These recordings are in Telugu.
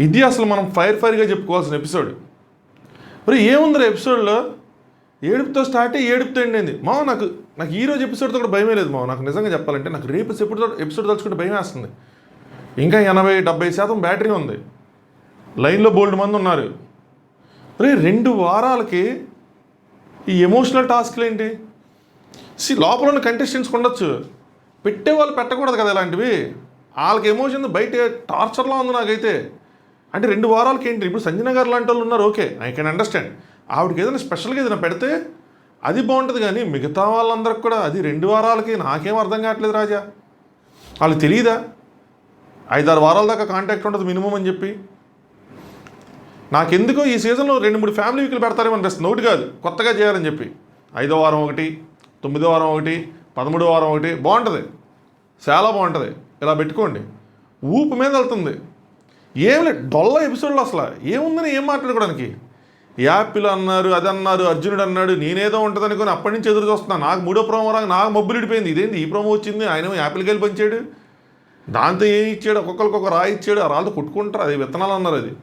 ఇది అసలు మనం ఫైర్గా చెప్పుకోవాల్సిన ఎపిసోడ్. మరి ఏముందిరా ఎపిసోడ్లో? ఏడుపుతో స్టార్ట్ అయ్యి ఏడుపుతో ఎండింది. నాకు ఈరోజు ఎపిసోడ్తో కూడా భయమే లేదు నాకు నిజంగా చెప్పాలంటే. నాకు రేపు ఎపిసోడ్ తలుచుకుంటే భయం వేస్తుంది. ఇంకా 80-70% బ్యాటరీ ఉంది. లైన్లో బోల్డ్ మంది ఉన్నారు. 2 వారాలకి ఈ ఎమోషనల్ టాస్క్లు ఏంటి? లోపల ఉన్న కంటెస్టెంట్స్కి ఉండొచ్చు, పెట్టేవాళ్ళు పెట్టకూడదు కదా ఇలాంటివి. వాళ్ళకి ఎమోషన్ బయట టార్చర్లా ఉంది నాకైతే. అంటే 2 వారాలకి ఏంటి? ఇప్పుడు సంజన గారు లాంటి వాళ్ళు ఉన్నారు, ఓకే, ఐ కెన్ అండర్స్టాండ్. ఆవిడకి ఏదైనా స్పెషల్గా ఏదైనా పెడితే అది బాగుంటుంది, కానీ మిగతా వాళ్ళందరికి కూడా అది 2 వారాలకి నాకేం అర్థం కావట్లేదు రాజా. వాళ్ళకి తెలియదా 5-6 వారాల దాకా కాంటాక్ట్ ఉంటుంది మినిమం అని చెప్పి? నాకెందుకో ఈ సీజన్లో 2-3 ఫ్యామిలీ వీక్లు పెడతారేమో అనిపిస్తుంది. ఒకటి కాదు, కొత్తగా చేయాలని చెప్పి 5వ వారం ఒకటి, 9వ వారం ఒకటి, 13వ వారం ఒకటి బాగుంటుంది, చాలా బాగుంటుంది. ఇలా పెట్టుకోండి. ఊపు మీద వెళ్తుంది. ఏం లేదు, డొల్ల ఎపిసోడ్లో అసలు ఏముందని ఏం మాట్లాడుకోవడానికి. యాపిల్ అన్నారు, అది అన్నారు, అర్జునుడు అన్నాడు, నేనేదో ఉంటుంది అనుకుని అప్పటి నుంచి ఎదురు చూస్తున్నాను. నాకు 3వ ప్రోమో రాగా నాకు మబ్బులు ఇడిపోయింది. ఇదేంటి ఈ ప్రోమో వచ్చింది, ఆయన యాపిల్కి వెళ్ళి పంచాడు, దాంతో ఏం ఇచ్చాడు, ఒక్కొక్కరికి రాయి ఇచ్చాడు, ఆ రాళ్ళతో కొట్టుకుంటారు, అది విత్తనాలు అన్నారు, అది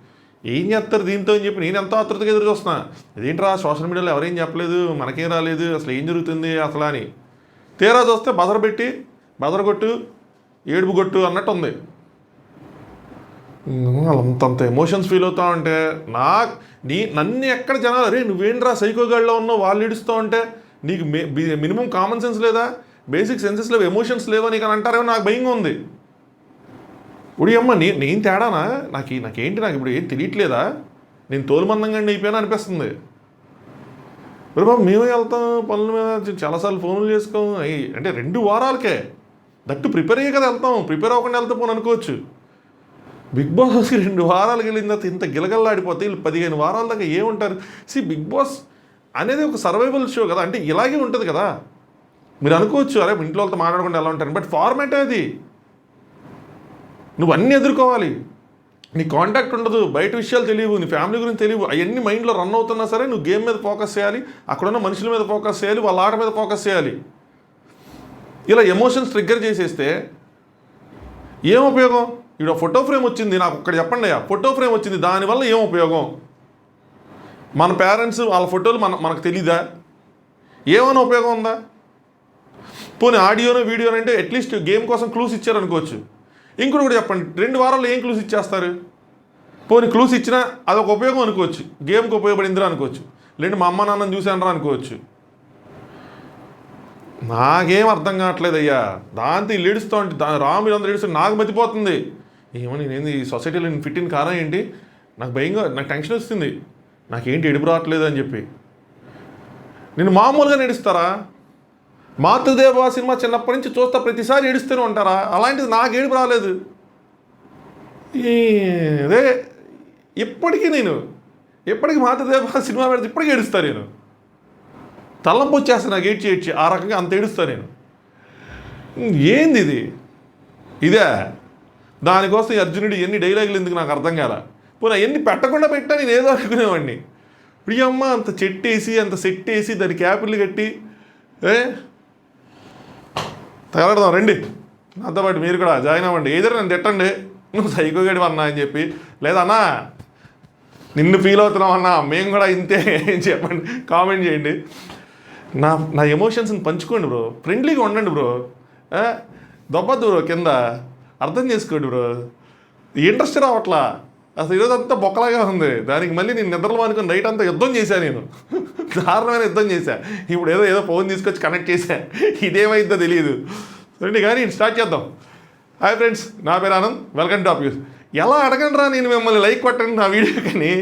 ఏం చేస్తారు దీంతో అని చెప్పి నేను ఎంతో ఆతృతగా ఎదురు చూస్తున్నా. ఇదేంట్రా సోషల్ మీడియాలో ఎవరేం చెప్పలేదు, మనకేం రాలేదు, అసలు ఏం జరుగుతుంది అసలు అని. తీరా చూస్తే బదరగొట్టు ఏడుపు కొట్టు అన్నట్టు ఉంది. అంతంత ఎమోషన్స్ ఫీల్ అవుతా ఉంటే నన్ను ఎక్కడ జనాలు, అరే నువ్వేంట్రా సైకోగాళ్ళలో ఉన్నావు, వాళ్ళు ఏడుస్తూ ఉంటే నీకు మినిమం కామన్ సెన్స్ లేదా, బేసిక్ సెన్సెస్ లేవు, ఎమోషన్స్ లేవా నీకు అని అంటారేమో నాకు భయంగా ఉంది. అమ్మ నేను తేడానా? నాకేంటి నాకు ఇప్పుడు ఏం తెలియట్లేదా? నేను తోలుమందంగా అయిపోయాను అనిపిస్తుంది. బాబు మేమే వెళ్తాం పనుల మీద, చాలాసార్లు ఫోన్లు చేసుకోం. అంటే 2 వారాలకే దట్టు ప్రిపేర్ అయ్యే కదా వెళ్తాం, ప్రిపేర్ అవ్వకుండా వెళ్తే పోను అనుకోవచ్చు. బిగ్ బాస్కి 2 వారాలు వెళ్ళిన తర్వాత ఇంత గిలగల్లాడిపోతే వీళ్ళు 15 వారాల దాకా ఏముంటారు? బిగ్ బాస్ అనేది ఒక సర్వైవల్ షో కదా, అంటే ఇలాగే ఉంటుంది కదా. మీరు అనుకోవచ్చు అరే ఇంట్లో వాళ్ళతో మాట్లాడకుండా ఎలా ఉంటారు, బట్ ఫార్మాటే అది. నువ్వు అన్నీ ఎదుర్కోవాలి, నీ కాంటాక్ట్ ఉండదు, బయట విషయాలు తెలియవు, నీ ఫ్యామిలీ గురించి తెలియవు, అవన్నీ మైండ్లో రన్ అవుతున్నా సరే నువ్వు గేమ్ మీద ఫోకస్ చేయాలి, అక్కడున్న మనుషుల మీద ఫోకస్ చేయాలి, వాళ్ళ ఆట మీద ఫోకస్ చేయాలి. ఇలా ఎమోషన్స్ ట్రిగ్గర్ చేసేస్తే ఏం ఉపయోగం? ఇప్పుడు ఫోటో ఫ్రేమ్ వచ్చింది, నాకు ఒక్కటి చెప్పండి అయ్యా, ఫోటో ఫ్రేమ్ వచ్చింది, దానివల్ల ఏం ఉపయోగం? మన పేరెంట్స్ వాళ్ళ ఫోటోలు మనకు తెలీదా? ఏమైనా ఉపయోగం ఉందా? పోనీ ఆడియోనో వీడియోనో అంటే అట్లీస్ట్ గేమ్ కోసం క్లూస్ ఇచ్చారనుకోవచ్చు. ఇంకోటి కూడా చెప్పండి, 2 వారాల్లో ఏం క్లూస్ ఇచ్చేస్తారు? పోనీ క్లూస్ ఇచ్చినా అదొక ఉపయోగం అనుకోవచ్చు, గేమ్కి ఉపయోగపడిందిరా అనుకోవచ్చు, లేదంటే మా అమ్మ నాన్నని చూశానరా అనుకోవచ్చు. నాకేం అర్థం కావట్లేదు అయ్యా. దాంతో వీళ్ళు ఏడుస్తూ ఉంటే రాము అందరూ ఏడుస్తుంటే నాకు మతిపోతుంది. ఏమో నేనేంది ఈ సొసైటీలో నేను ఫిట్ ఇన్ కారా ఏంటి, నాకు భయంగా, నాకు టెన్షన్ వస్తుంది, నాకేంటి ఏడుపు రావట్లేదు అని చెప్పి. నేను మామూలుగా ఏడుస్తారా? మాతృదేవ సినిమా చిన్నప్పటి నుంచి చూస్తా, ప్రతిసారి ఏడుస్తూనే ఉంటారా? అలాంటిది నాకు ఏడుపు రాలేదు. అదే ఎప్పటికీ మాతృదేవ సినిమా పెడితే ఇప్పటికీ ఏడుస్తాను నేను. తలనొప్పి వచ్చేస్తాను నాకు ఏడ్చి ఆ రకంగా అంత ఏడుస్తాను నేను. ఏంది ఇది? ఇదే దానికోసం అర్జునుడు ఎన్ని డైలాగులు ఎందుకు నాకు అర్థం కాల. పోనీ అవన్నీ పెట్టకుండా పెట్టా నేను ఏదో అనుకునేవాడిని. ప్రియమ్మ అంత చెట్టేసి అంత సెట్ వేసి దానికి క్యాపిల్లు కట్టి తగలడదాం రండి నాతో పాటు, మీరు కూడా జాయిన్ అవ్వండి, ఏదైనా నన్ను తిట్టండి, నువ్వు సైకోగడి అన్నా అని చెప్పి, లేదన్నా నిన్ను ఫీల్ అవుతున్నావు అన్నా మేము కూడా ఇంతే అని చెప్పండి, కామెంట్ చేయండి. నా ఎమోషన్స్ని పంచుకోండి బ్రో, ఫ్రెండ్లీగా ఉండండి బ్రో, దొబ్బద్దు బ్రో కింద, అర్థం చేసుకోండి బ్రో. ఇంట్రెస్ట్ రావట్లా అసలు, ఈరోజు అంతా బొక్కలాగా ఉంది. దానికి మళ్ళీ నేను నిద్రలో అనుకుని నైట్ అంతా యుద్ధం చేశాను, నేను దారుణమైన యుద్ధం చేశా. ఇప్పుడు ఏదో ఫోన్ తీసుకొచ్చి కనెక్ట్ చేశా, ఇదేమైందో తెలియదు. సరే కానీ స్టార్ట్ చేద్దాం. హాయ్ ఫ్రెండ్స్, నా పేరు Anand, welcome to top news. ఎలా అడగను రా నేను మిమ్మల్ని లైక్ కొట్టండి నా వీడియో, కానీ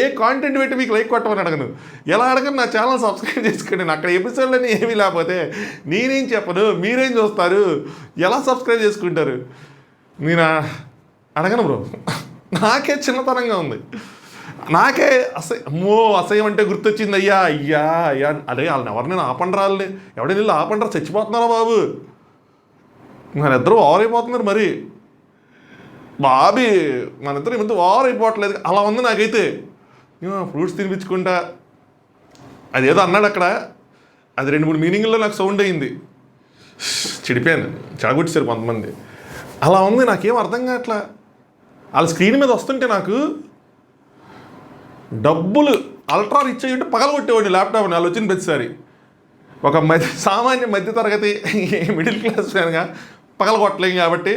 ఏ కాంటెంట్ పెట్టి మీకు లైక్ కొట్టమని అడగను. ఎలా అడగను, నా ఛానల్ సబ్స్క్రైబ్ చేసుకోండి. అక్కడ ఎపిసోడ్లని ఏమీ లేకపోతే నేనేం చెప్పను, మీరేం చూస్తారు, ఎలా సబ్స్క్రైబ్ చేసుకుంటారు? నేను అడగను బ్రో, నాకే చిన్నతనంగా ఉంది, నాకే అసహ్యం అంటే గుర్తొచ్చింది. అయ్యా అదే వాళ్ళని ఎవరినైనా ఆపండి, వాళ్ళని ఎవడైనా వీళ్ళు ఆపండి, చచ్చిపోతున్నారా బాబు, మన ఇద్దరు ఓవర్ అయిపోతున్నారు మరి బాబీ, మన ఇద్దరు ఇంత ఓవర్ అయిపోవట్లేదు, అలా ఉంది నాకైతే. ఫ్రూట్స్ తినిపించుకుంటా అదేదో అన్నాడు అక్కడ, అది 2-3 మీనింగ్లో నాకు సౌండ్ అయ్యింది, చెడిపోయాను, చెడగొట్టేశారు కొంతమంది. అలా ఉంది, నాకేం అర్థం కావట్లా. వాళ్ళ స్క్రీన్ మీద వస్తుంటే నాకు డబ్బులు అల్ట్రా రిచ్ అయ్యి పగలగొట్టేవాడిని ల్యాప్టాప్ని వాళ్ళు వచ్చిన ప్రతిసారి. ఒక సామాన్య మధ్యతరగతి మిడిల్ క్లాస్ ఫ్యాన్గా పగలగొట్టలేం కాబట్టి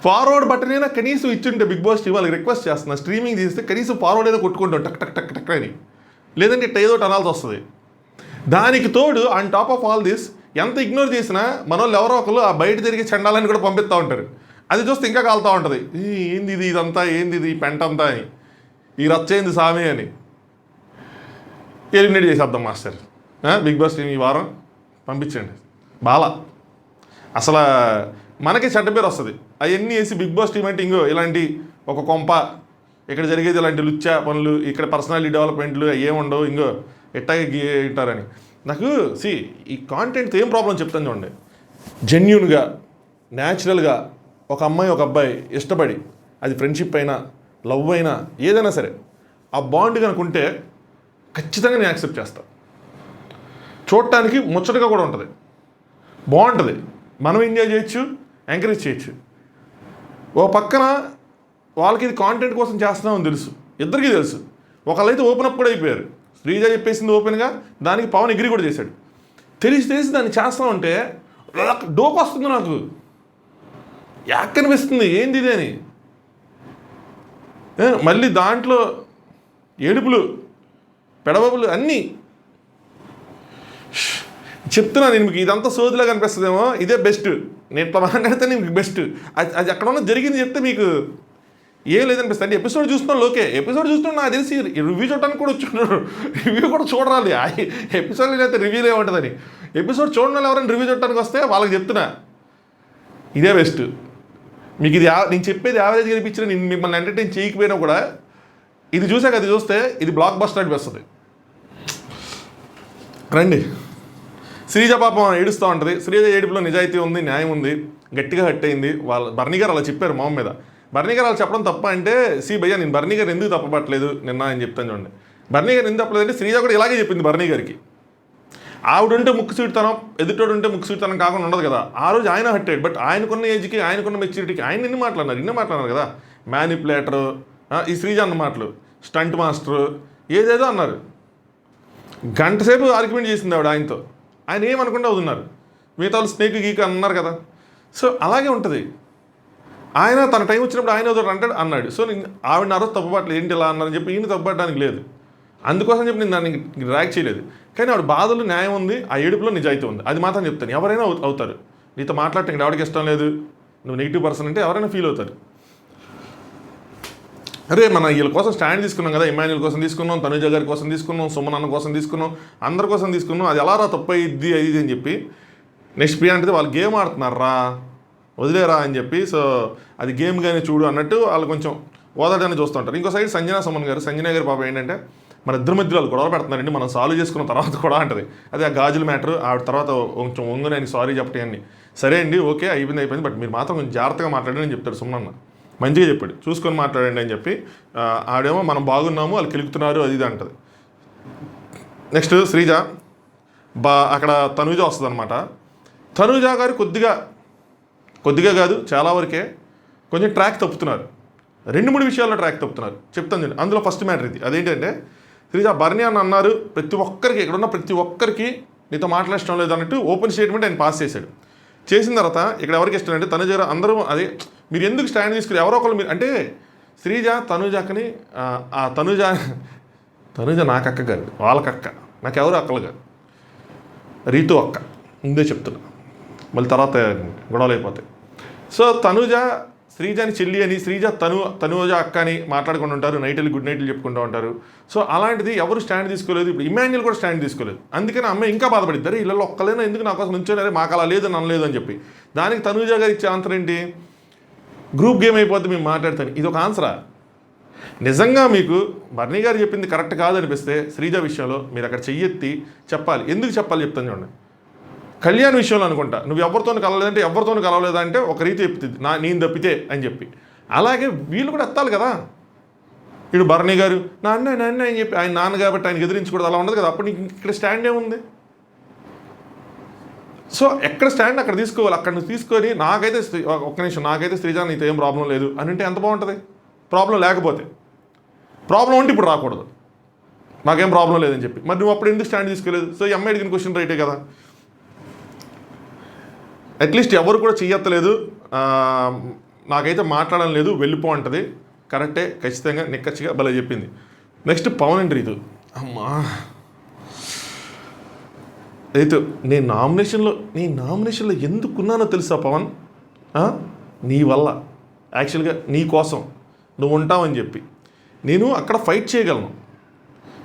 ఫార్వర్డ్ బటన్ అయినా కనీసం ఇచ్చుంటే బిగ్ బాస్ టీం వాళ్ళకి రిక్వెస్ట్ చేస్తున్నా, స్ట్రీమింగ్ చేస్తే కనీసం ఫార్వర్డ్ అయినా కొట్టుకుంటాం టక్ టక్ టక్ టక్ అని, లేదంటే ఇట్లా ఏదో అనాల్సి వస్తుంది. దానికి తోడు on top of all this ఎంత ఇగ్నోర్ చేసినా మన వాళ్ళు ఎవరో ఒకరు ఆ బయట తిరిగి చండాలని కూడా పంపిస్తూ ఉంటారు. అది చూస్తే ఇంకా కాలుతూ ఉంటుంది, ఏంది ఇది, ఇదంతా ఏంది ఇది, పెంట అంతా అని, ఈ రచ్చేంది సామి అని. ఎలిమినేట్ చేసేద్దాం మాస్టర్, బిగ్ బాస్ టీం ఈ వారం పంపించండి. బాలా అసలు మనకి చెడ్డ పేరు వస్తుంది అవన్నీ వేసి. బిగ్ బాస్ టీం అంటే ఇంకో ఇలాంటి ఒక కొంప, ఇక్కడ జరిగేది ఇలాంటి లుచ్చా పనులు, ఇక్కడ పర్సనాలిటీ డెవలప్మెంట్లు ఏముండవు, ఇంకో ఎట్టాగే గీటారని. నాకు ఈ కాంటెంట్తో ఏం ప్రాబ్లం చెప్తాను చూడండి. జెన్యూన్గా న్యాచురల్గా ఒక అమ్మాయి ఒక అబ్బాయి ఇష్టపడి, అది ఫ్రెండ్షిప్ అయినా లవ్ అయినా ఏదైనా సరే, ఆ బాండ్ కనుక ఉంటే ఖచ్చితంగా నేను యాక్సెప్ట్ చేస్తాను. చూడటానికి ముచ్చటగా కూడా ఉంటుంది, బాగుంటుంది, మనం ఎంజాయ్ చేయొచ్చు, ఎంకరేజ్ చేయొచ్చు. ఓ పక్కన వాళ్ళకి ఇది కాంటెంట్ కోసం చేస్తున్నామని తెలుసు, ఇద్దరికీ తెలుసు. ఒకళ్ళైతే ఓపెన్ అప్ కూడా అయిపోయారు. శ్రీజ చెప్పేసింది ఓపెన్గా, దానికి పవన్ ఎగ్రీ కూడా చేశాడు. తెలిసి దాన్ని చేస్తామంటే డోక్ వస్తుంది నాకు, యాక్ అనిపిస్తుంది, ఏంది ఇది అని. మళ్ళీ దాంట్లో ఏడుపులు పెడబబులు అన్నీ చెప్తున్నా నేను మీకు. ఇదంతా సోదిలా కనిపిస్తుందేమో, ఇదే బెస్ట్. నేను ఇట్లా మాట్లాడితే మీకు బెస్ట్. అది అక్కడ ఉన్న జరిగింది చెప్తే మీకు ఏం లేదనిపిస్తుంది. అంటే ఎపిసోడ్ చూస్తున్నాను ఓకే, ఎపిసోడ్ చూస్తున్నాను నాకు తెలిసి రివ్యూ చూడడానికి కూడా వచ్చున్నారు, రివ్యూ కూడా చూడాలి. ఎపిసోడ్ అయితే రివ్యూలు ఏముంటుందని. ఎపిసోడ్ చూడడం ఎవరైనా రివ్యూ చూడటానికి వస్తే వాళ్ళకి చెప్తున్నా ఇదే బెస్ట్. మీకు ఇది నేను చెప్పేది యావరేజ్ కనిపించిన, నేను మిమ్మల్ని ఎంటర్టైన్ చేయకపోయినా కూడా ఇది చూసాక అది చూస్తే ఇది బ్లాక్ బస్టర్ అనిపిస్తుంది. రండి. శ్రీజ పాపం ఏడుస్తూ ఉంటుంది. శ్రీజ ఏడుపులో నిజాయితీ ఉంది, న్యాయం ఉంది, గట్టిగా హట్ అయింది. బర్నీ గారు అలా చెప్పారు మొహం మీద. బర్నీ గారు అలా చెప్పడం తప్ప అంటే, భయ్యా నేను బర్నీ గారు ఎందుకు తప్పపట్టలేదు నిన్న అని చెప్తాను చూడండి. బర్నీ గారు ఎందుకు తప్పలేదంటే శ్రీజ కూడా ఇలాగే చెప్పింది బర్నీ గారికి. ఆవిడుంటే ముక్కు సీటుతనం, ఎదుటోడు ఉంటే ముక్కు సీటుతనం కాకుండా ఉండదు కదా. ఆ రోజు ఆయన హట్టాడు, బట్ ఆయనకున్న ఏజ్కి, ఆయనకున్న మెచ్యూరిటీకి ఆయన ఎన్ని మాట్లాడినారు కదా. మ్యానిపులేటరు, ఈ శ్రీజ అన్న మాటలు, స్టంట్ మాస్టరు, ఏదేదో అన్నారు. గంట సేపు ఆర్గ్యుమెంట్ చేసింది ఆవిడ ఆయనతో. ఆయన ఏమనకుండా అవుతున్నారు. మిగతా వాళ్ళు స్నేక్ గీక్ అన్నారు కదా. సో అలాగే ఉంటుంది. ఆయన తన టైం వచ్చినప్పుడు ఆయన ఏదో అంటాడు అన్నాడు. సో నేను ఆవిడని ఆ రోజు తప్పుపట్టలేదు, ఏంటి ఇలా అన్నారని చెప్పి ఈయన తప్పుపట్టడానికి లేదు. అందుకోసం చెప్పి నేను దాన్ని ర్యాక్ చేయలేదు. కానీ ఆవిడ బాధలు న్యాయం ఉంది, ఆ ఏడుపులో నిజాయితీ ఉంది, అది మాత్రం చెప్తాను. ఎవరైనా అవుతారు. నీతో మాట్లాడటం ఇక్కడ ఎవరికి ఇష్టం లేదు, నువ్వు నెగిటివ్ పర్సన్ అంటే ఎవరైనా ఫీల్ అవుతారు. అరే మన వీళ్ళ కోసం స్టాండ్ తీసుకున్నాం కదా, ఇమాన్యుల్ కోసం తీసుకున్నాం, తనుజ గారి కోసం తీసుకున్నాం, సుమన్ అన్న కోసం తీసుకున్నాం, అందరి కోసం తీసుకున్నాం, అది ఎలా రా తప్పు అయ్యిద్ది అది అని చెప్పి నెక్స్ట్ ప్రియా అంటే వాళ్ళు గేమ్ ఆడుతున్నారా వదిలేరా అని చెప్పి. సో అది గేమ్ కానీ చూడు అన్నట్టు వాళ్ళు కొంచెం ఓదాడాన్ని చూస్తుంటారు. ఇంకో సైడ్ సుమన్ గారు పాప ఏంటంటే మన ఇద్దరి మధ్యలో వాళ్ళు గొడవ పెడుతున్నారండి, మనం సాల్వ్ చేసుకున్న తర్వాత కూడా అంటది. అదే ఆ గాజుల మ్యాటర్ ఆవిడ తర్వాత కొంచెం ఒంగుని ఆయన సారీ చెప్పటం అన్ని సరే అండి ఓకే అయిపోయింది, బట్ మీరు మాత్రం కొంచెం జాగ్రత్తగా మాట్లాడండి అని చెప్తాడు సుమన్ అన్న. మంచిగా చెప్పాడు, చూసుకొని మాట్లాడండి అని చెప్పి. ఆవిడేమో మనం బాగున్నాము వాళ్ళు కిలుకుతున్నారు అది ఇది అంటది. నెక్స్ట్ శ్రీజ అక్కడ తనూజ వస్తుంది అనమాట. తనూజ గారు కొద్దిగా కాదు చాలా వరకే కొంచెం ట్రాక్ తప్పుతున్నారు. 2-3 విషయాల్లో ట్రాక్ తప్పుతున్నారు చెప్తాను నేను. అందులో ఫస్ట్ మ్యాటర్ ఇది. అదేంటంటే శ్రీజ బర్నీ అని అన్నారు, ప్రతి ఒక్కరికి ఇక్కడున్న ప్రతి ఒక్కరికి నీతో మాట్లాడటం లేదు అన్నట్టు ఓపెన్ స్టేట్మెంట్ ఆయన పాస్ చేశాడు. చేసిన తర్వాత ఇక్కడ ఎవరికి ఇష్టం అంటే తనుజ అందరూ అదే మీరు ఎందుకు స్టాండ్ తీసుకుని ఎవరో ఒకరు మీరు అంటే శ్రీజ తనుజాకని ఆ తనుజ నాకు అక్క కాదు వాళ్ళకి అక్క, నాకు ఎవరు అక్కలు కాదు, రీతు అక్క ముందే చెప్తున్నా, మళ్ళీ తర్వాత గొడవలు అయిపోతాయి. సో తనుజ శ్రీజాని చెల్లి అని, శ్రీజ తనుజ అక్క అని మాట్లాడుకుంటూ ఉంటారు, నైట్లు గుడ్ నైట్లు చెప్పుకుంటూ ఉంటారు. సో అలాంటిది ఎవరు స్టాండ్ తీసుకోలేదు. ఇప్పుడు ఇమాన్యుల్ కూడా స్టాండ్ తీసుకోలేదు. అందుకని అమ్మాయి ఇంకా బాధపడిద్దారు, ఇళ్ళలో ఒక్కలేనా ఎందుకు నా కోసం నుంచోనే మాకు అలా లేదు అనలేదు అని చెప్పి. దానికి తనుజ గారు ఇచ్చే ఆన్సర్ ఏంటి, గ్రూప్ గేమ్ అయిపోద్ది మేము మాట్లాడతాను. ఇది ఒక ఆన్సరా? నిజంగా మీకు బర్నీ గారు చెప్పింది కరెక్ట్ కాదనిపిస్తే శ్రీజ విషయంలో మీరు అక్కడ చెయ్యెత్తి చెప్పాలి. ఎందుకు చెప్పాలి చెప్తాను చూడండి. కళ్యాణ్ విషయంలో అనుకుంటా నువ్వు ఎవరితోనూ కలవలేదంటే ఎవరితోనూ కలవలేదంటే ఒక రీతి చెప్తుంది నేను తప్పితే అని చెప్పి. అలాగే వీళ్ళు కూడా ఎత్తాలి కదా. ఇప్పుడు బర్నీ గారు నాన్న అని చెప్పి ఆయన నాన్న కాబట్టి ఆయన ఎదిరించకూడదు అలా ఉండదు కదా. అప్పుడు నీకు ఇక్కడ స్టాండ్ ఏముంది? సో ఎక్కడ స్టాండ్ అక్కడ తీసుకోవాలి. అక్కడ నుంచి తీసుకొని నాకైతే ఒక్క నిమిషం నాకైతే శ్రీజ నీతో ఏం ప్రాబ్లం లేదు అని అంటే ఎంత బాగుంటుంది. ప్రాబ్లం లేకపోతే, ప్రాబ్లం ఉంటే ఇప్పుడు రాకూడదు, నాకేం ప్రాబ్లం లేదని చెప్పి. మరి నువ్వు అప్పుడు ఎందుకు స్టాండ్ తీసుకోలేదు? సో ఈ అమ్మాయి అడిగిన క్వశ్చన్ రైటే కదా. అట్లీస్ట్ ఎవరు కూడా చెయ్యత్తలేదు, నాకైతే మాట్లాడడం లేదు, వెళ్ళిపో అంటది. కరెక్టే, ఖచ్చితంగా నిక్కచ్చిగా భలే చెప్పింది. Next Pavan and Ritu. అమ్మా రీతు, నేను నామినేషన్లో ఎందుకున్నానో తెలుసా పవన్? నీ వల్ల, యాక్చువల్గా నీ కోసం నువ్వు ఉంటావని చెప్పి నేను అక్కడ ఫైట్ చేయగలను.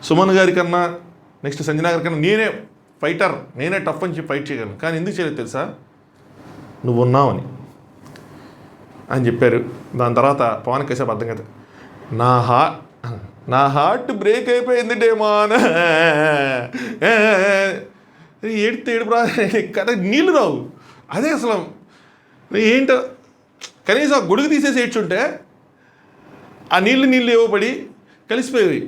సుమన్ గారి కన్నా, నెక్స్ట్ సంజన గారి కన్నా నేనే ఫైటర్, నేనే టఫ్ అని చెప్పి ఫైట్ చేయగలను. కానీ ఎందుకు చేయలేదు తెలుసా? నువ్వు ఉన్నావని అని చెప్పారు. దాని తర్వాత పవన్ కశ్యప్ అర్థం కదా, నా హార్ట్ బ్రేక్ అయిపోయింది డేమాన్, ఏడితే ఏడుపురా కదా, నీళ్ళు రావు. అదే అసలు ఏంటో, కనీసం ఆ గొడుగు తీసేసి ఏడ్చుంటే ఆ నీళ్ళు ఏవోపడి కలిసిపోయేవి.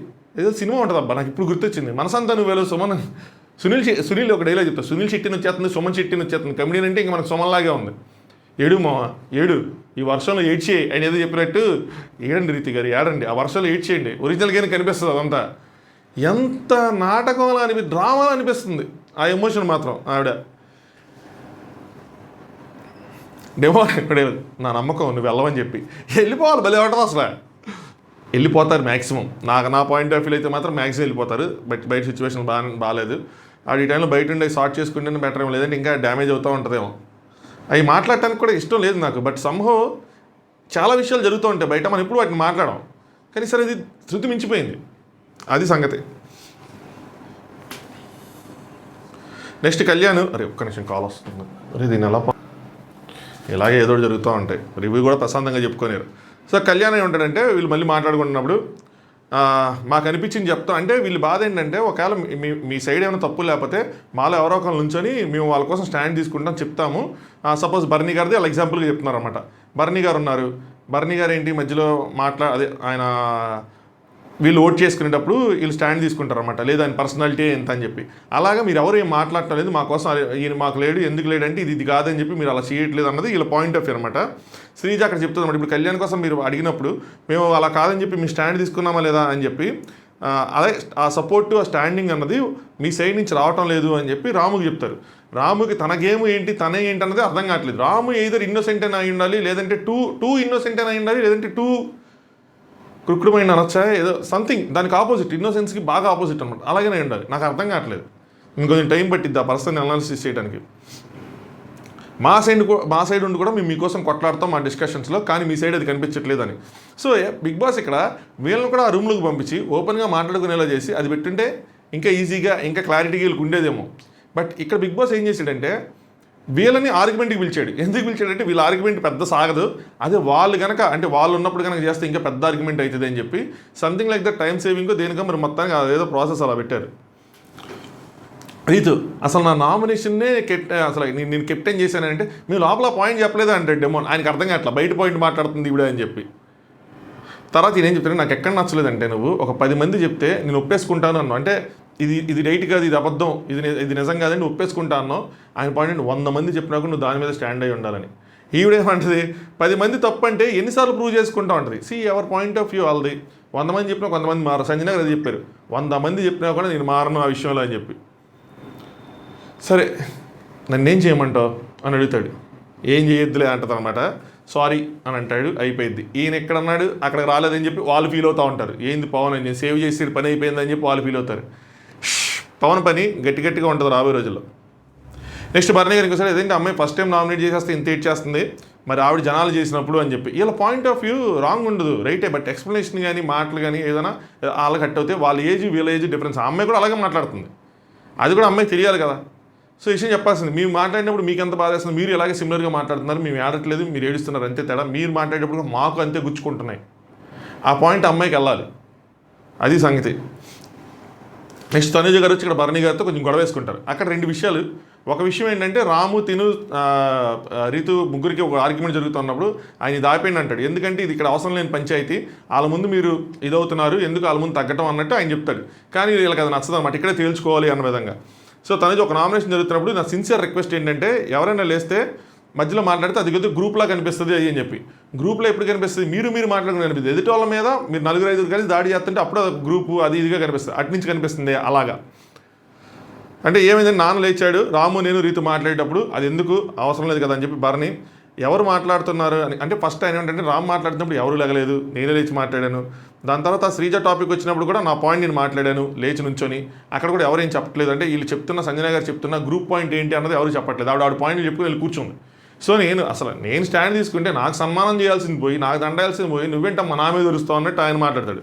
ఏదో సినిమా ఉంటుంది అబ్బా, నాకు ఇప్పుడు గుర్తొచ్చింది, మనసంతా నువ్వేలో సుమన్, సునీల్ ఒక డైలాగ్ చెప్తాను, సునీల్ శెట్టిని వచ్చేస్తుంది, సుమన్ శెట్టిని వచ్చేస్తుంది. కమెడియన్ అంటే ఇంక మనకు సుమన్లాగే ఉంది. ఏడు మామ ఏడు, ఈ వర్షంలో ఏడ్చేయి ఆయన ఏదో చెప్పినట్టు, ఏడండి రీతి గారు ఏడండి, ఆ వర్షంలో ఏడ్చేయండి. ఒరిజినల్గానే కనిపిస్తుంది అదంతా. ఎంత నాటకంలా డ్రామాలా అనిపిస్తుంది ఆ ఎమోషన్ మాత్రం. ఆవిడ నా నమ్మకం నువ్వు వెళ్ళవని చెప్పి వెళ్ళిపోవాలి. భలే ఉంటుంది అసలు. వెళ్ళిపోతారు మ్యాక్సిమం, నా పాయింట్ ఆఫ్ వ్యూ అయితే మాత్రం మ్యాక్సిమం వెళ్ళిపోతారు. బయట సిచ్యువేషన్ బాగాలేదు, ఆవిడ ఈ టైంలో బయట ఉండే సార్ట్ చేసుకుంటేనే బెటర్ ఏమో, లేదంటే ఇంకా డ్యామేజ్ అవుతూ ఉంటుందేమో. అవి మాట్లాడటానికి కూడా ఇష్టం లేదు నాకు. బట్ సంహో చాలా విషయాలు జరుగుతూ ఉంటాయి బయట, మనం ఎప్పుడు వాటిని మాట్లాడడం. కానీ సరే ఇది శృతి మించిపోయింది, అది సంగతి. నెక్స్ట్ కళ్యాణ్, అరే ఒక్క నిమిషం కాల్ వస్తుంది, అరే దీన్ని ఎలా ఇలాగే ఏదో జరుగుతూ ఉంటాయి. రివ్యూ కూడా ప్రశాంతంగా చెప్పుకోలేరు. సో కళ్యాణ్ ఏమంటాడంటే, వీళ్ళు మళ్ళీ మాట్లాడుకుంటున్నప్పుడు మాకు అనిపించింది చెప్తాం అంటే, వీళ్ళు బాధ ఏంటంటే, ఒకవేళ మీ సైడ్ ఏమైనా తప్పు లేకపోతే మాలో ఎవరో ఒకరు నుంచొని మేము వాళ్ళ కోసం స్టాండ్ తీసుకుంటాం చెప్తాము. సపోజ్ బర్నీ గారిది అలా ఎగ్జాంపుల్గా చెప్తున్నారు అనమాట. బర్నీ గారు ఉన్నారు, బర్నీ గారు ఏంటి మధ్యలో అదే ఆయన వీళ్ళు ఓట్ చేసుకునేటప్పుడు వీళ్ళు స్టాండ్ తీసుకుంటారు అనమాట, లేదా ఆయన పర్సనాలిటీ ఎంత అని చెప్పి. అలాగా మీరు ఎవరు ఏం మాట్లాడటం లేదు, మా కోసం ఈయన మాకు లేడు, ఎందుకు లేడంటే ఇది కాదని చెప్పి మీరు అలా చేయట్లేదు అన్నది వీళ్ళ పాయింట్ ఆఫ్ వ్యూ అనమాట. శ్రీజ అక్కడ చెప్తుంది అనమాట, ఇప్పుడు కళ్యాణ్ కోసం మీరు అడిగినప్పుడు మేము అలా కాదని చెప్పి మీ స్టాండ్ తీసుకున్నామా లేదా అని చెప్పి, అదే ఆ సపోర్ట్ ఆ స్టాండింగ్ అన్నది మీ సైడ్ నుంచి రావటం లేదు అని చెప్పి రాముకి చెప్తారు. రాముకి తన గేమ్ ఏంటి, తనే ఏంటి అన్నది అర్థం కావట్లేదు. రాము ఏదర్ ఇన్నోసెంట్ అని అయి ఉండాలి, లేదంటే టూ ఇన్నోసెంట్ అని అయి ఉండాలి, లేదంటే టూ కృక్రమైన అనొచ్చా ఏదో సంథింగ్, దానికి ఆపోజిట్, ఇన్నోసెన్స్కి బాగా ఆపోజిట్ అనమాట. అలాగనే ఉండాలి. నాకు అర్థం కావట్లేదు, ఇంకొంచెం టైం పట్టిద్ది ఆ పర్సన్ అనాలిసిస్ చేయడానికి. మా సైడ్ ఉండి కూడా మేము మీకోసం కొట్లాడతాం మా డిస్కషన్స్లో, కానీ మీ సైడ్ అది కనిపించట్లేదు అని. సో బిగ్ బాస్ ఇక్కడ వీళ్ళని కూడా ఆ రూమ్లోకి పంపించి ఓపెన్గా మాట్లాడుకునేలా చేసి అది పెట్టుంటే ఇంకా ఈజీగా ఇంకా క్లారిటీగా వీళ్ళకి ఉండేదేమో. బట్ ఇక్కడ బిగ్ బాస్ ఏం చేసాడంటే, వీళ్ళని ఆర్గ్యుమెంట్కి పిలిచాడు. ఎందుకు పిలిచాడంటే, వీళ్ళ ఆర్గ్యుమెంట్ పెద్ద సాగదు, అదే వాళ్ళు కనుక అంటే వాళ్ళు ఉన్నప్పుడు కనుక చేస్తే ఇంకా పెద్ద ఆర్గ్యుమెంట్ అవుతుంది అని చెప్పి something like that time saving దేనికో మరి మొత్తానికి అదేదో ప్రాసెస్ అలా పెట్టారు. రీతు, అసలు నా నామినేషన్నే అసలు నేను కెప్టెన్ చేశానంటే మేము లోపల పాయింట్ చెప్పలేదు అంటే డెమోన్, ఆయనకు అర్థం కావట్లా, బయట పాయింట్ మాట్లాడుతుంది ఇవిడే అని చెప్పి. తర్వాత నేనేం చెప్తాను, నాకు ఎక్కడ నచ్చలేదంటే, నువ్వు ఒక 10 మంది చెప్తే నేను ఒప్పేసుకుంటాను అన్నావు, అంటే ఇది రైట్ కాదు, ఇది అబద్ధం, ఇది నిజం కాదని ఒప్పేసుకుంటా అన్నావు. ఆయన పాయింట్ 100 మంది చెప్పినా కూడా నువ్వు దాని మీద స్టాండ్ అయ్యి ఉండాలని. ఈవిడేమంటుంది, 10 మంది తప్పు అంటే ఎన్నిసార్లు ప్రూవ్ చేసుకుంటా ఉంటుంది. సి ఎవర్ పాయింట్ ఆఫ్ వ్యూ వాళ్ళది. 100 మంది చెప్పినా కొంతమంది మారు. సంజన గారు అది చెప్పారు, 100 మంది చెప్పినా కూడా నేను మారను ఆ విషయంలో అని చెప్పి. సరే నన్నేం చేయమంటావు అని అడుగుతాడు. ఏం చేయొద్దులే అంటది అనమాట. సారీ అని అంటాడు, అయిపోయింది. ఈయన ఎక్కడన్నాడు అక్కడికి రాలేదని చెప్పి వాళ్ళు ఫీల్ అవుతూ ఉంటారు. ఏంది పవన్ అని సేవ్ చేసి పని అయిపోయిందని చెప్పి వాళ్ళు ఫీల్ అవుతారు. పవన్ పని గట్టిగా ఉంటుంది రాబోయే రోజుల్లో. నెక్స్ట్ బర్నీ గారు ఇంకోసారి ఏదంటే, అమ్మాయి ఫస్ట్ టైం నామినేట్ చేసేస్తే ఇంత ఏడ్ చేస్తుంది, మరి ఆవిడ జనాలు చేసినప్పుడు అని చెప్పి. వీళ్ళ పాయింట్ ఆఫ్ వ్యూ రాంగ్ ఉండదు, రైటే. బట్ ఎక్స్ప్లెనేషన్ కానీ మాటలు కానీ ఏదైనా వాళ్ళకి కట్ అవుతాయి. వాళ్ళ ఏజ్ వీళ్ళ ఏజ్ డిఫరెన్స్. ఆ అమ్మాయి కూడా అలాగే మాట్లాడుతుంది, అది కూడా అమ్మాయికి తెలియాలి కదా. సో విషయం చెప్పాల్సింది, మేము మాట్లాడినప్పుడు మీకు ఎంత బాధ వేస్తుంది, మీరు ఎలాగే సిమిలర్గా మాట్లాడుతున్నారు, మేము ఏడట్లేదు, మీరు ఏడుస్తున్నారు అంతే తేడా. మీరు మాట్లాడేటప్పుడు మాకు అంతే గుచ్చుకుంటున్నాయి. ఆ పాయింట్ అమ్మాయికి వెళ్ళాలి, అది సంగతి. నెక్స్ట్ తనుజ గారు వచ్చి ఇక్కడ బర్నీ గారితో కొంచెం గొడవ వేసుకుంటారు. అక్కడ 2 విషయాలు. ఒక విషయం ఏంటంటే, రాము తిను రీతు ముగ్గురికి ఒక ఆర్గ్యుమెంట్ జరుగుతున్నప్పుడు ఆయన దాయిపోయింది అంటాడు. ఎందుకంటే ఇది ఇక్కడ అవసరం లేని పంచాయతీ, వాళ్ళ ముందు మీరు ఇదవుతున్నారు, ఎందుకు వాళ్ళ ముందు తగ్గటం అన్నట్టు ఆయన చెప్తాడు. కానీ వీళ్ళకి అది నచ్చదు అన్నమాట, ఇక్కడే తేల్చుకోవాలి అన్న విధంగా. సో తనది ఒక నామినేషన్ జరుగుతున్నప్పుడు నా సిన్సియర్ రిక్వెస్ట్ ఏంటంటే ఎవరైనా లేస్తే మధ్యలో మాట్లాడితే అది కొద్దిగా గ్రూప్లా కనిపిస్తుంది అది అని చెప్పి. గ్రూప్లో ఎప్పుడు కనిపిస్తుంది, మీరు మాట్లాడుకుని కనిపిస్తుంది. ఎదుటి వాళ్ళ మీద మీరు 4-5 కలిసి దాడి చేస్తుంటే అప్పుడు గ్రూపు అది ఇదిగా కనిపిస్తుంది, అటు నుంచి కనిపిస్తుంది అలాగా. అంటే ఏమైందని నాన్న లేచాడు, రాము నేను రీతు మాట్లాడేటప్పుడు అది ఎందుకు అవసరం లేదు కదా అని చెప్పి భరణి ఎవరు మాట్లాడుతున్నారు అని అంటే ఫస్ట్ ఆయన ఏంటంటే రామ్ మాట్లాడుతున్నప్పుడు ఎవరు లేగలేదు, నేనే లేచి మాట్లాడాను. దాని తర్వాత శ్రీజ టాపిక్ వచ్చినప్పుడు కూడా నా పాయింట్ నేను మాట్లాడాను లేచి నుంచొని. అక్కడ కూడా ఎవరేం చెప్పట్లేదు, అంటే వీళ్ళు చెప్తున్న సంజన గారు చెప్తున్న గ్రూప్ పాయింట్ ఏంటి అన్నది ఎవరు చెప్పట్లేదు. ఆవిడ పాయింట్ చెప్పుకుని వెళ్ళి కూర్చుంది. సో నేను స్టాండ్ తీసుకుంటే నాకు సన్మానం చేయాల్సింది పోయి నాకు దండాల్సింది పోయి నువ్వేంటమ్మా నా మీద వరుస్తావు అన్నట్టు ఆయన మాట్లాడతాడు.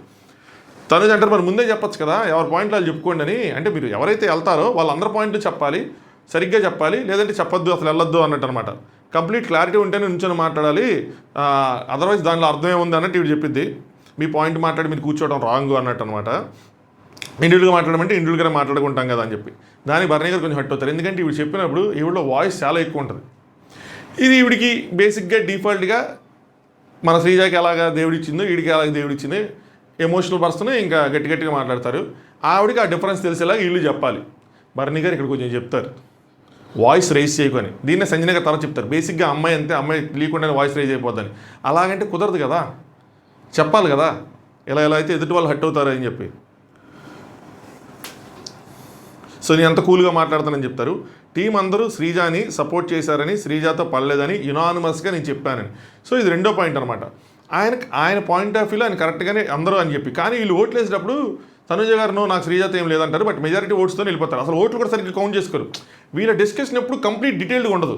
తను అంటారు మరి ముందే చెప్పొచ్చు కదా ఎవరి పాయింట్లు వాళ్ళు చెప్పుకోండి అని. అంటే మీరు ఎవరైతే వెళ్తారో వాళ్ళందరి పాయింట్లు చెప్పాలి, సరిగ్గా చెప్పాలి, లేదంటే చెప్పొద్దు అసలు వెళ్ళొద్దు అన్నట్టు అనమాట. కంప్లీట్ క్లారిటీ ఉంటేనే నుంచొని మాట్లాడాలి, అదర్వైజ్ దానిలో అర్థమే ఉంది అన్నట్టు ఇవి చెప్పిద్ది. మీ పాయింట్ మాట్లాడి మీరు కూర్చోవడం రాంగ్ అన్నట్టు అనమాట. ఇండివిజువల్గా మాట్లాడమంటే ఇండివిజువల్గా మాట్లాడుకుంటాం కదా అని చెప్పి దానికి భరణి గారు కొంచెం హట్ అవుతారు. ఎందుకంటే ఇవి చెప్పినప్పుడు ఈవిడలో వాయిస్ చాలా ఎక్కువ ఉంటుంది. ఇది ఈవిడికి బేసిక్గా డిఫాల్ట్గా మన శ్రీజాకి ఎలాగా దేవుడిచ్చిందో వీడికి ఎలాగ దేవుడిచ్చింది, ఎమోషనల్ పర్సన్ ఇంకా గట్టిగా మాట్లాడతారు. ఆవిడకి ఆ డిఫరెన్స్ తెలిసేలాగా వీళ్ళు చెప్పాలి. భరణి గారు ఇక్కడ కొంచెం చెప్తారు వాయిస్ రైజ్ చేయకొని, దీన్నే సంజన గారు తర్వాత చెప్తారు బేసిక్గా అమ్మాయి అంతే, అమ్మాయి తెలియకుండానే వాయిస్ రైజ్ అయిపోద్దని. అలాగంటే కుదరదు కదా, చెప్పాలి కదా ఎలా అయితే ఎదుటి వాళ్ళు హట్ అవుతారు అని చెప్పి. సో నేను ఎంత కూల్గా మాట్లాడతానని చెప్తారు. టీం అందరూ శ్రీజాని సపోర్ట్ చేశారని, శ్రీజాతో పడలేదని యునానిమస్గా నేను చెప్పానని. సో ఇది రెండో పాయింట్ అనమాట. ఆయన పాయింట్ ఆఫ్ వ్యూలో ఆయన కరెక్ట్గానే అందరూ అని చెప్పి, కానీ వీళ్ళు ఓట్లు వేసేటప్పుడు తనుజ గారు నాకు శ్రీజాతో ఏం లేదంటారు, బట్ మెజారిటీ ఓట్స్తో వెళ్ళిపోతారు. అసలు ఓట్లు కూడా సరిగ్గా కౌంట్ చేసుకోరు. వీళ్ళ డిస్కషన్ ఎప్పుడు కంప్లీట్ డీటెయిల్గా ఉండదు.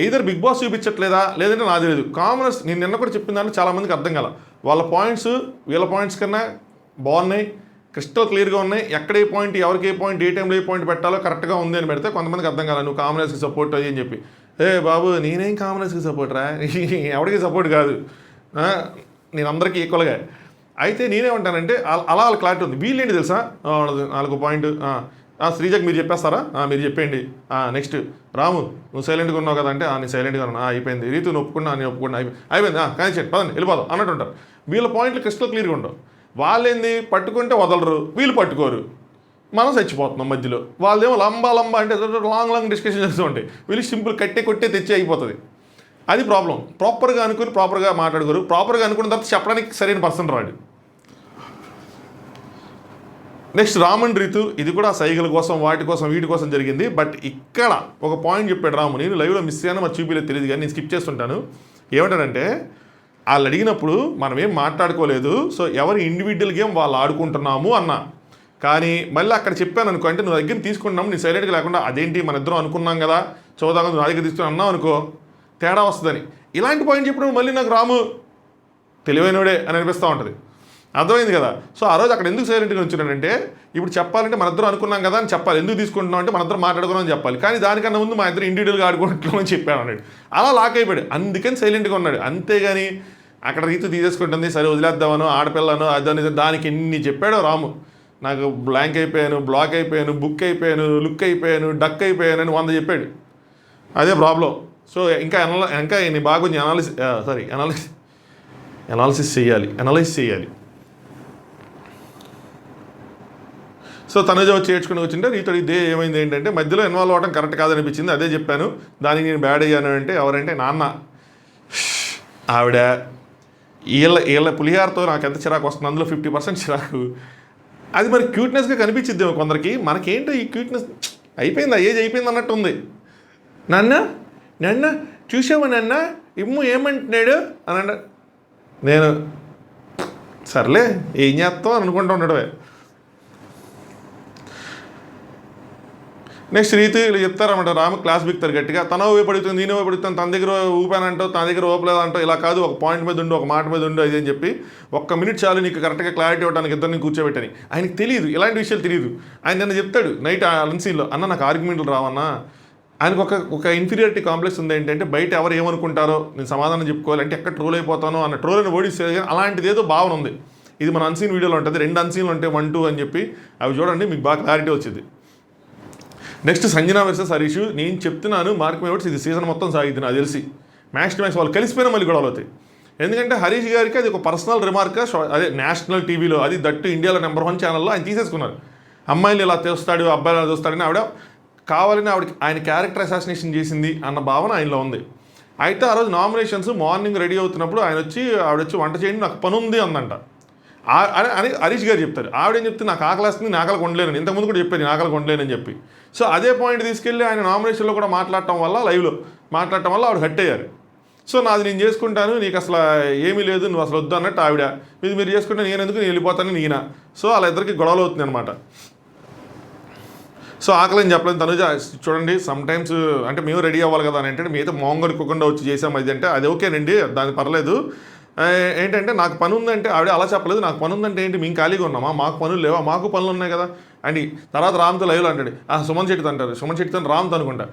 ఎయిదర్ బిగ్ బాస్ చూపించట్లేదా లేదంటే నాది లేదు. కామనర్స్ నేను నిన్న కూడా చెప్పిన దాంట్లో చాలామందికి అర్థం కాల. వాళ్ళ పాయింట్స్ వీళ్ళ పాయింట్స్ కన్నా బాగున్నాయి, క్రిస్టల్ క్లియర్గా ఉన్నాయి. ఎక్కడ ఏ పాయింట్ ఎవరికి ఏ పాయింట్ ఏ టైంలో ఏ పాయింట్ పెట్టాలో కరెక్ట్గా ఉంది అని పెడితే కొంతమందికి అర్థం కాదు, నువ్వు కామనర్స్కి సపోర్ట్ అయ్యి అని చెప్పి. బాబు నేనేం కామనర్స్కి సపోర్ట్ రా, ఎవరికి సపోర్ట్ కాదు, నేను అందరికీ ఈక్వల్గా. అయితే నేనేమంటానంటే అలా వాళ్ళ క్లారిటీ ఉంది. వీళ్ళేంటి తెలుసా, 4 పాయింట్ శ్రీజాకి మీరు చెప్పేస్తారా, మీరు చెప్పేయండి. నెక్స్ట్ రాము నువ్వు సైలెంట్గా ఉన్నావు కదా అంటే నేను సైలెంట్గా ఉన్నా, అయిపోయింది. రీతు నువ్వు ఒప్పుకున్నా నేను ఒప్పుకున్నా, అయిపోయింది కానీ చెప్పి పదండి వెళ్ళిపోదాం అన్నట్టు ఉంటారు. వీళ్ళ పాయింట్లు క్రిస్టల్ క్లియర్గా ఉండవు. వాళ్ళేంది పట్టుకుంటే వదలరు, వీళ్ళు పట్టుకోరు, మనం చచ్చిపోతున్నాం మధ్యలో. వాళ్ళేమో లంబా అంటే లాంగ్ డిస్కషన్ చేస్తూ ఉంటాయి. వీళ్ళు సింపుల్ కొట్టే తెచ్చి అయిపోతుంది. అది ప్రాబ్లం. ప్రాపర్గా అనుకుని ప్రాపర్గా మాట్లాడుకోరు. ప్రాపర్గా అనుకున్న తర్వాత చెప్పడానికి సరైన పర్సన్ రాడు. నెక్స్ట్ రామన్ రీతు, ఇది కూడా సైకిల్ కోసం వాటి కోసం వీటి కోసం జరిగింది. బట్ ఇక్కడ ఒక పాయింట్ చెప్పాడు రాము, నేను లైవ్లో మిస్ అయ్యాను మరి చూపిలేదు తెలియదు కానీ నేను స్కిప్ చేస్తుంటాను. ఏమంటాడంటే వాళ్ళు అడిగినప్పుడు మనం ఏం మాట్లాడుకోలేదు, సో ఎవరి ఇండివిజువల్ గేమ్ వాళ్ళు ఆడుకుంటున్నాము అన్నా. కానీ మళ్ళీ అక్కడ చెప్పాను అనుకో, అంటే నువ్వు దగ్గర తీసుకుంటున్నాము నీ సైలెంట్గా లేకుండా అదేంటి మన ఇద్దరం అనుకున్నాం కదా చూద్దాం నా దగ్గర తీసుకుని అన్నావు అనుకో తేడా వస్తుందని. ఇలాంటి పాయింట్ చెప్పినప్పుడు మళ్ళీ నాకు రాము తెలివైనోడే అని అనిపిస్తూ ఉంటుంది. అర్థమైంది కదా. సో ఆ రోజు అక్కడ ఎందుకు సైలెంట్గా ఉంచున్నాడంటే ఇప్పుడు చెప్పాలంటే మన ఇద్దరం అనుకున్నాం కదా అని చెప్పాలి. ఎందుకు తీసుకుంటున్నాం అంటే మన ఇద్దరం మాట్లాడుకున్నాం చెప్పాలి. కానీ దానికన్నా ముందు మా ఇద్దరు ఇండివిజువల్గా ఆడుకుంటున్నామని చెప్పాను అన్నాడు. అలా లాక్ అయిపోయాడు, అందుకని సైలెంట్గా ఉన్నాడు. అంతేగాని అక్కడ రీతు తీసేసుకుంటుంది సరే వదిలేద్దామను ఆడపిల్లను అదని దానికి ఎన్ని చెప్పాడో రాము. నాకు బ్లాంక్ అయిపోయాను, బ్లాక్ అయిపోయాను, బుక్ అయిపోయాను, లుక్ అయిపోయాను, డక్ అయిపోయాను అని 100 చెప్పాడు. అదే ప్రాబ్లం. సో ఇంకా నీ బాగా కొంచెం అనాలిసిస్ చేయాలి. సో తనుజ వచ్చి ఏడ్చుకుని వచ్చింటే రీతోడు ఇదే ఏమైంది ఏంటంటే మధ్యలో ఇన్వాల్వ్ అవ్వడం కరెక్ట్ కాదనిపించింది, అదే చెప్పాను, దానికి నేను బ్యాడ్ అయ్యాను అంటే ఎవరంటే నాన్న. ఆవిడ వీళ్ళ పులిహారతో నాకు ఎంత చిరాకు వస్తుంది, అందులో 50% చిరాకు. అది మరి క్యూట్నెస్గా కనిపించిద్దేమో కొందరికి, మనకేంటో ఈ క్యూట్నెస్ అయిపోయింది, ఏజ్ అయిపోయింది అన్నట్టు ఉంది. నాన్న చూసావా నాన్న ఇమ్ము ఏమంటున్నాడు అని అన్న. నేను సర్లే ఏం చేస్తావు అని అనుకుంటూ ఉండడమే. నెక్స్ట్ రీతి వీళ్ళు చెప్తారన్నమాట, రాము క్లాస్ బిక్తారు గట్టిగా, తన ఊపడుతుంది నేను ఊపడుతాను, తన దగ్గర ఊపానంటావు తన దగ్గర ఊపలేదంటావు, ఇలా కాదు ఒక పాయింట్ మీద ఉండు ఒక మాట మీద ఉండు అది అని చెప్పి 1 మినిట్ చాలు నీకు కరెక్ట్గా క్లారిటీ ఇవ్వడానికి ఇద్దరిని కూర్చోబెట్టని. ఆయనకి తెలియదు, ఇలాంటి విషయాలు తెలియదు. ఆయన నిన్న చెప్తాడు నైట్ అన్సీన్లో, అన్న నాకు ఆర్గ్యుమెంట్లు రావన్నా. ఆయనకు ఒక ఇన్ఫీరియారిటీ కాంప్లెక్స్ ఉంది. ఏంటంటే బయట ఎవరు ఏమనుకుంటారో నేను సమాధానం చెప్పుకోవాలంటే ఎక్కడ ట్రోల్ అయిపోతానో అన్న ట్రోల్ అని ఓడిస్తే అలాంటిది ఏదో భావన ఉంది. ఇది మన అన్సీన్ వీడియోలో ఉంటుంది, 2 అన్సీన్లు ఉంటాయి 1, 2 అని చెప్పి అవి చూడండి మీకు బాగా క్లారిటీ వచ్చింది. Next Sanjana versus Harish. నేను చెప్తున్నాను మార్క్ మై వర్డ్స్, ఇది సీజన్ మొత్తం సాగిద్ది నాకు తెలిసి. మ్యాక్స్ టు మ్యాక్స్ వాళ్ళు కలిసిపోయినా మళ్ళీ గొడవలు అవుతాయి. ఎందుకంటే హరీష్ గారికి అది ఒక పర్సనల్ రిమార్క్, అదే నేషనల్ టీవీలో, అది దట్టు ఇండియాలో నెంబర్ 1 ఛానల్లో ఆయన తీసేసుకున్నారు. అమ్మాయిలు ఇలా చూస్తాడు అబ్బాయిలు ఇలా చూస్తాడని ఆవిడ కావాలని ఆయన క్యారెక్టర్ అసాసినేషన్ చేసింది అన్న భావన ఆయనలో ఉంది. అయితే ఆ రోజు నామినేషన్స్ మార్నింగ్ రెడీ అవుతున్నప్పుడు ఆవిడొచ్చి వంట చేయండి నాకు పని ఉంది అందంట. అని హరీష్ గారు చెప్తారు. ఆవిడేం చెప్తే నాకు ఆకలేస్తుంది, నేను ఆకలి కొండలేను, ఇంతకుముందు కూడా చెప్పాను నేను ఆకలి కొండలేనని చెప్పి. సో అదే పాయింట్ తీసుకెళ్ళి ఆయన నామినేషన్లో కూడా మాట్లాడటం వల్ల లైవ్లో మాట్లాడటం వల్ల ఆవిడ హట్ అయ్యారు. సో నాది నేను చేసుకుంటాను, నీకు అసలు ఏమీ లేదు, నువ్వు అసలు వద్దు అన్నట్టు ఆవిడ, మీరు చేసుకుంటే నేను ఎందుకు, నేను వెళ్ళిపోతాను ఈయన. సో వాళ్ళ ఇద్దరికి గొడవలు అవుతుంది అనమాట. సో ఆకలిని చెప్పలేదు తనుజ. చూడండి సమ్టైమ్స్ అంటే మేము రెడీ అవ్వాలి కదా అని అంటే మీతో మోంగడుకోకుండా వచ్చి చేసాం అది అంటే అది ఓకేనండి, దాని పర్లేదు. ఏంటంటే నాకు పని ఉందంటే ఆవిడ అలా చెప్పలేదు. నాకు పని ఉందంటే ఏంటి, మేము ఖాళీగా ఉన్నామా, మాకు పనులు లేవా, మాకు పనులు ఉన్నాయి కదా అండి. తర్వాత రామ్తో లైవ్లో అంటాడు, సుమన్ శెట్టితో అంటారు, సుమన్ శెట్టితో రామ్తో అనుకుంటా,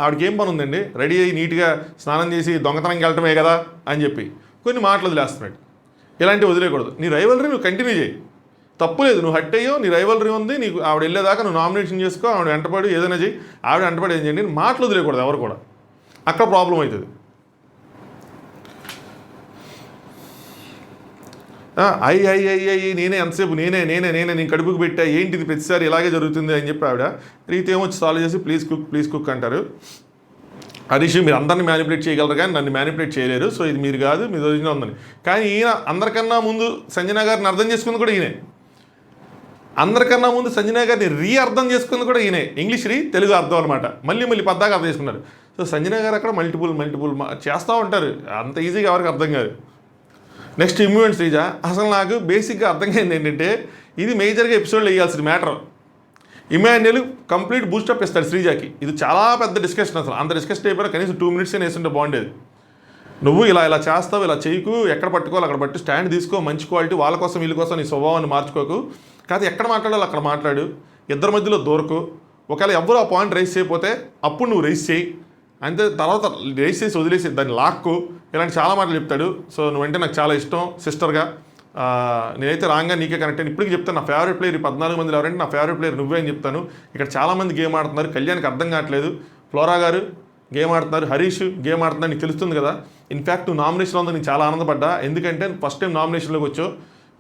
ఆవిడకి ఏం పని ఉందండి, రెడీ అయ్యి నీట్గా స్నానం చేసి దొంగతనంకి వెళ్ళటమే కదా అని చెప్పి కొన్ని మాటలు వదిలేస్తున్నాడు. ఇలాంటివి వదిలేయకూడదు. నీ రైవలరీ నువ్వు కంటిన్యూ చేయి, తప్పులేదు. నువ్వు హట్ అయ్యో, నీ రైవలరీ ఉంది, నీకు ఆవిడ వెళ్ళేదాకా నువ్వు నామినేషన్ చేసుకో, ఆవిడ వెంటపడి ఏదైనా చేయి, ఆవిడ వెంటపడి ఏం చేయండి, మాటలు వదిలేయకూడదు ఎవరు కూడా. అక్కడ ప్రాబ్లం అవుతుంది. అయ్యి నేనే ఎంతసేపు నేను కడుపుకు పెట్టా, ఏంటిది ప్రతిసారి ఇలాగే జరుగుతుంది అని చెప్పి ఆవిడ. రీతి ఏమో వచ్చి సాల్వ్ చేసి ప్లీజ్ కుక్ అంటారు. హరీష్ మీరు అందరిని మ్యానిపులేట్ చేయగలరు కానీ నన్ను మ్యానిపులేట్ చేయలేరు, సో ఇది మీరు కాదు, మీ రోజున ఉందని. కానీ ఈయన అందరికన్నా ముందు సంజన గారిని అర్థం చేసుకుంది కూడా ఈయనే. అందరికన్నా ముందు సంజన గారిని అర్థం చేసుకుంది కూడా ఈయనే. ఇంగ్లీష్ తెలుగు అర్థం అనమాట. మళ్ళీ పద్దాగా అర్థం చేసుకున్నారు. సో సంజన గారు అక్కడ మల్టిపుల్ చేస్తూ ఉంటారు, అంత ఈజీగా ఎవరికి అర్థం కాదు. Next immune Sreeja. అసలు నాకు బేసిక్గా అర్థమైంది ఏంటంటే ఇది మేజర్గా ఎపిసోడ్లో వేయాల్సిన మ్యాటర్. ఇమాన్యుయల్ కంప్లీట్ బూస్టప్ ఇస్తాడు శ్రీజాకి. ఇది చాలా పెద్ద డిస్కషన్. అసలు అంత డిస్కషన్ అయిపోయినా కనీసం 2 minutes వేస్తుంటే బాగుండేది. నువ్వు ఇలా చేస్తావు, ఇలా చేయకు, ఎక్కడ పట్టుకోవాలి అక్కడ పట్టు, స్టాండ్ తీసుకో, మంచి క్వాలిటీ, వాళ్ళ కోసం వీళ్ళ కోసం నీ స్వభావాన్ని మార్చుకోకు, కాదు ఎక్కడ మాట్లాడాలో అక్కడ మాట్లాడు, ఇద్దరి మధ్యలో దొరకు. ఒకవేళ ఎవరు ఆ పాయింట్ రైస్ చేయకపోతే అప్పుడు నువ్వు రైస్ చేయి, అంతే. తర్వాత రైస్ చేసి వదిలేసి దాన్ని లాక్కు, ఇలాంటి చాలా మాటలు చెప్తాడు. సో నువ్వంటే నాకు చాలా ఇష్టం సిస్టర్గా, నేనైతే రాంగా నీకే కనెక్ట్ అయ్యాను. ఇప్పటికి చెప్తాను నా ఫేవరెట్ ప్లేయర్ 14 మంది ఎవరంటే నా ఫేవరెట్ ప్లేయర్ నువ్వే అని చెప్తాను. ఇక్కడ చాలామంది గేమ్ ఆడుతున్నారు, కళ్యాణ్కి అర్థం కావట్లేదు. ఫ్లోరా గారు గేమ్ ఆడుతున్నారు, హరీష్ గేమ్ ఆడుతున్నారు, నీకు తెలుస్తుంది కదా. ఇన్ఫ్యాక్ట్ నువ్వు నామినేషన్లో ఉందో నేను చాలా ఆనందపడ్డా, ఎందుకంటే ఫస్ట్ టైం నామినేషన్లోకి వచ్చావు.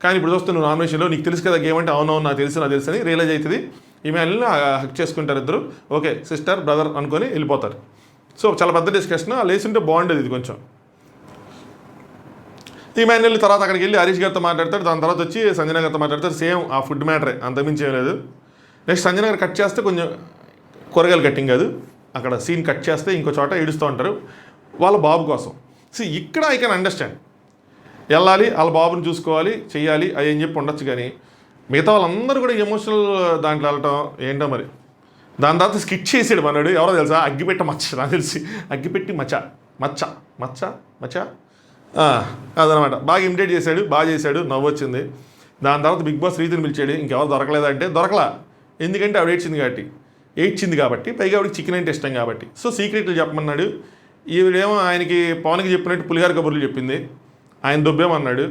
కానీ ఇప్పుడు చూస్తే నువ్వు నామినేషన్లో నీకు తెలుసు కదా గేమ్ అంటే, అవునవును నాకు తెలుసు అని రియలైజ్ అవుతుంది. ఈమెయిల్ని హక్ చేసుకుంటారు ఇద్దరు, ఓకే సిస్టర్ బ్రదర్ అనుకొని వెళ్ళిపోతారు. సో చాలా పెద్ద డిస్కషన్, లేచింటే బాగుండేది ఇది కొంచెం. ఈమెయిల్ తర్వాత అక్కడికి వెళ్ళి హరీష్ గారితో మాట్లాడతాడు, దాని తర్వాత వచ్చి సంజన గారితో మాట్లాడతారు. సేమ్ ఆ ఫుడ్ మ్యాటరే, అంతమించి ఏం లేదు. నెక్స్ట్ సంజన గారు కట్ చేస్తే కొంచెం కూరగాయలు కట్టింగ్ కాదు, అక్కడ సీన్ కట్ చేస్తే ఇంకో చోట ఏడుస్తూ ఉంటారు వాళ్ళ బాబు కోసం. సో ఇక్కడ ఐ కెన్ అండర్స్టాండ్, వెళ్ళాలి వాళ్ళ బాబుని చూసుకోవాలి చెయ్యాలి అది అని చెప్పి ఉండొచ్చు. కానీ మిగతా వాళ్ళందరూ కూడా ఎమోషనల్ దాంట్లో వెళ్ళటం ఏంటో మరి. దాని తర్వాత స్కిట్ చేసాడు మనడు, ఎవరో తెలుసా, అగ్గిపెట్టి మచ్చ, నాకు తెలిసి అగ్గిపెట్టి మచ్చ అదనమాట. బాగా ఇమిటేట్ చేశాడు, బాగా చేశాడు, నవ్వు వచ్చింది. దాని తర్వాత బిగ్ బాస్ రీతిని పిలిచాడు, ఇంకెవరు దొరకలేదంటే దొరకలా, ఎందుకంటే ఆవిడ ఏడ్చింది కాబట్టి పైగా ఆవిడకి చికెన్ అంటే ఇష్టం కాబట్టి. సో సీక్రెట్లు చెప్పమన్నాడు. ఈవిడేమో ఆయనకి పవన్కి చెప్పినట్టు పులిహార కబుర్లు చెప్పింది, ఆయన దొబ్బేమన్నాడు.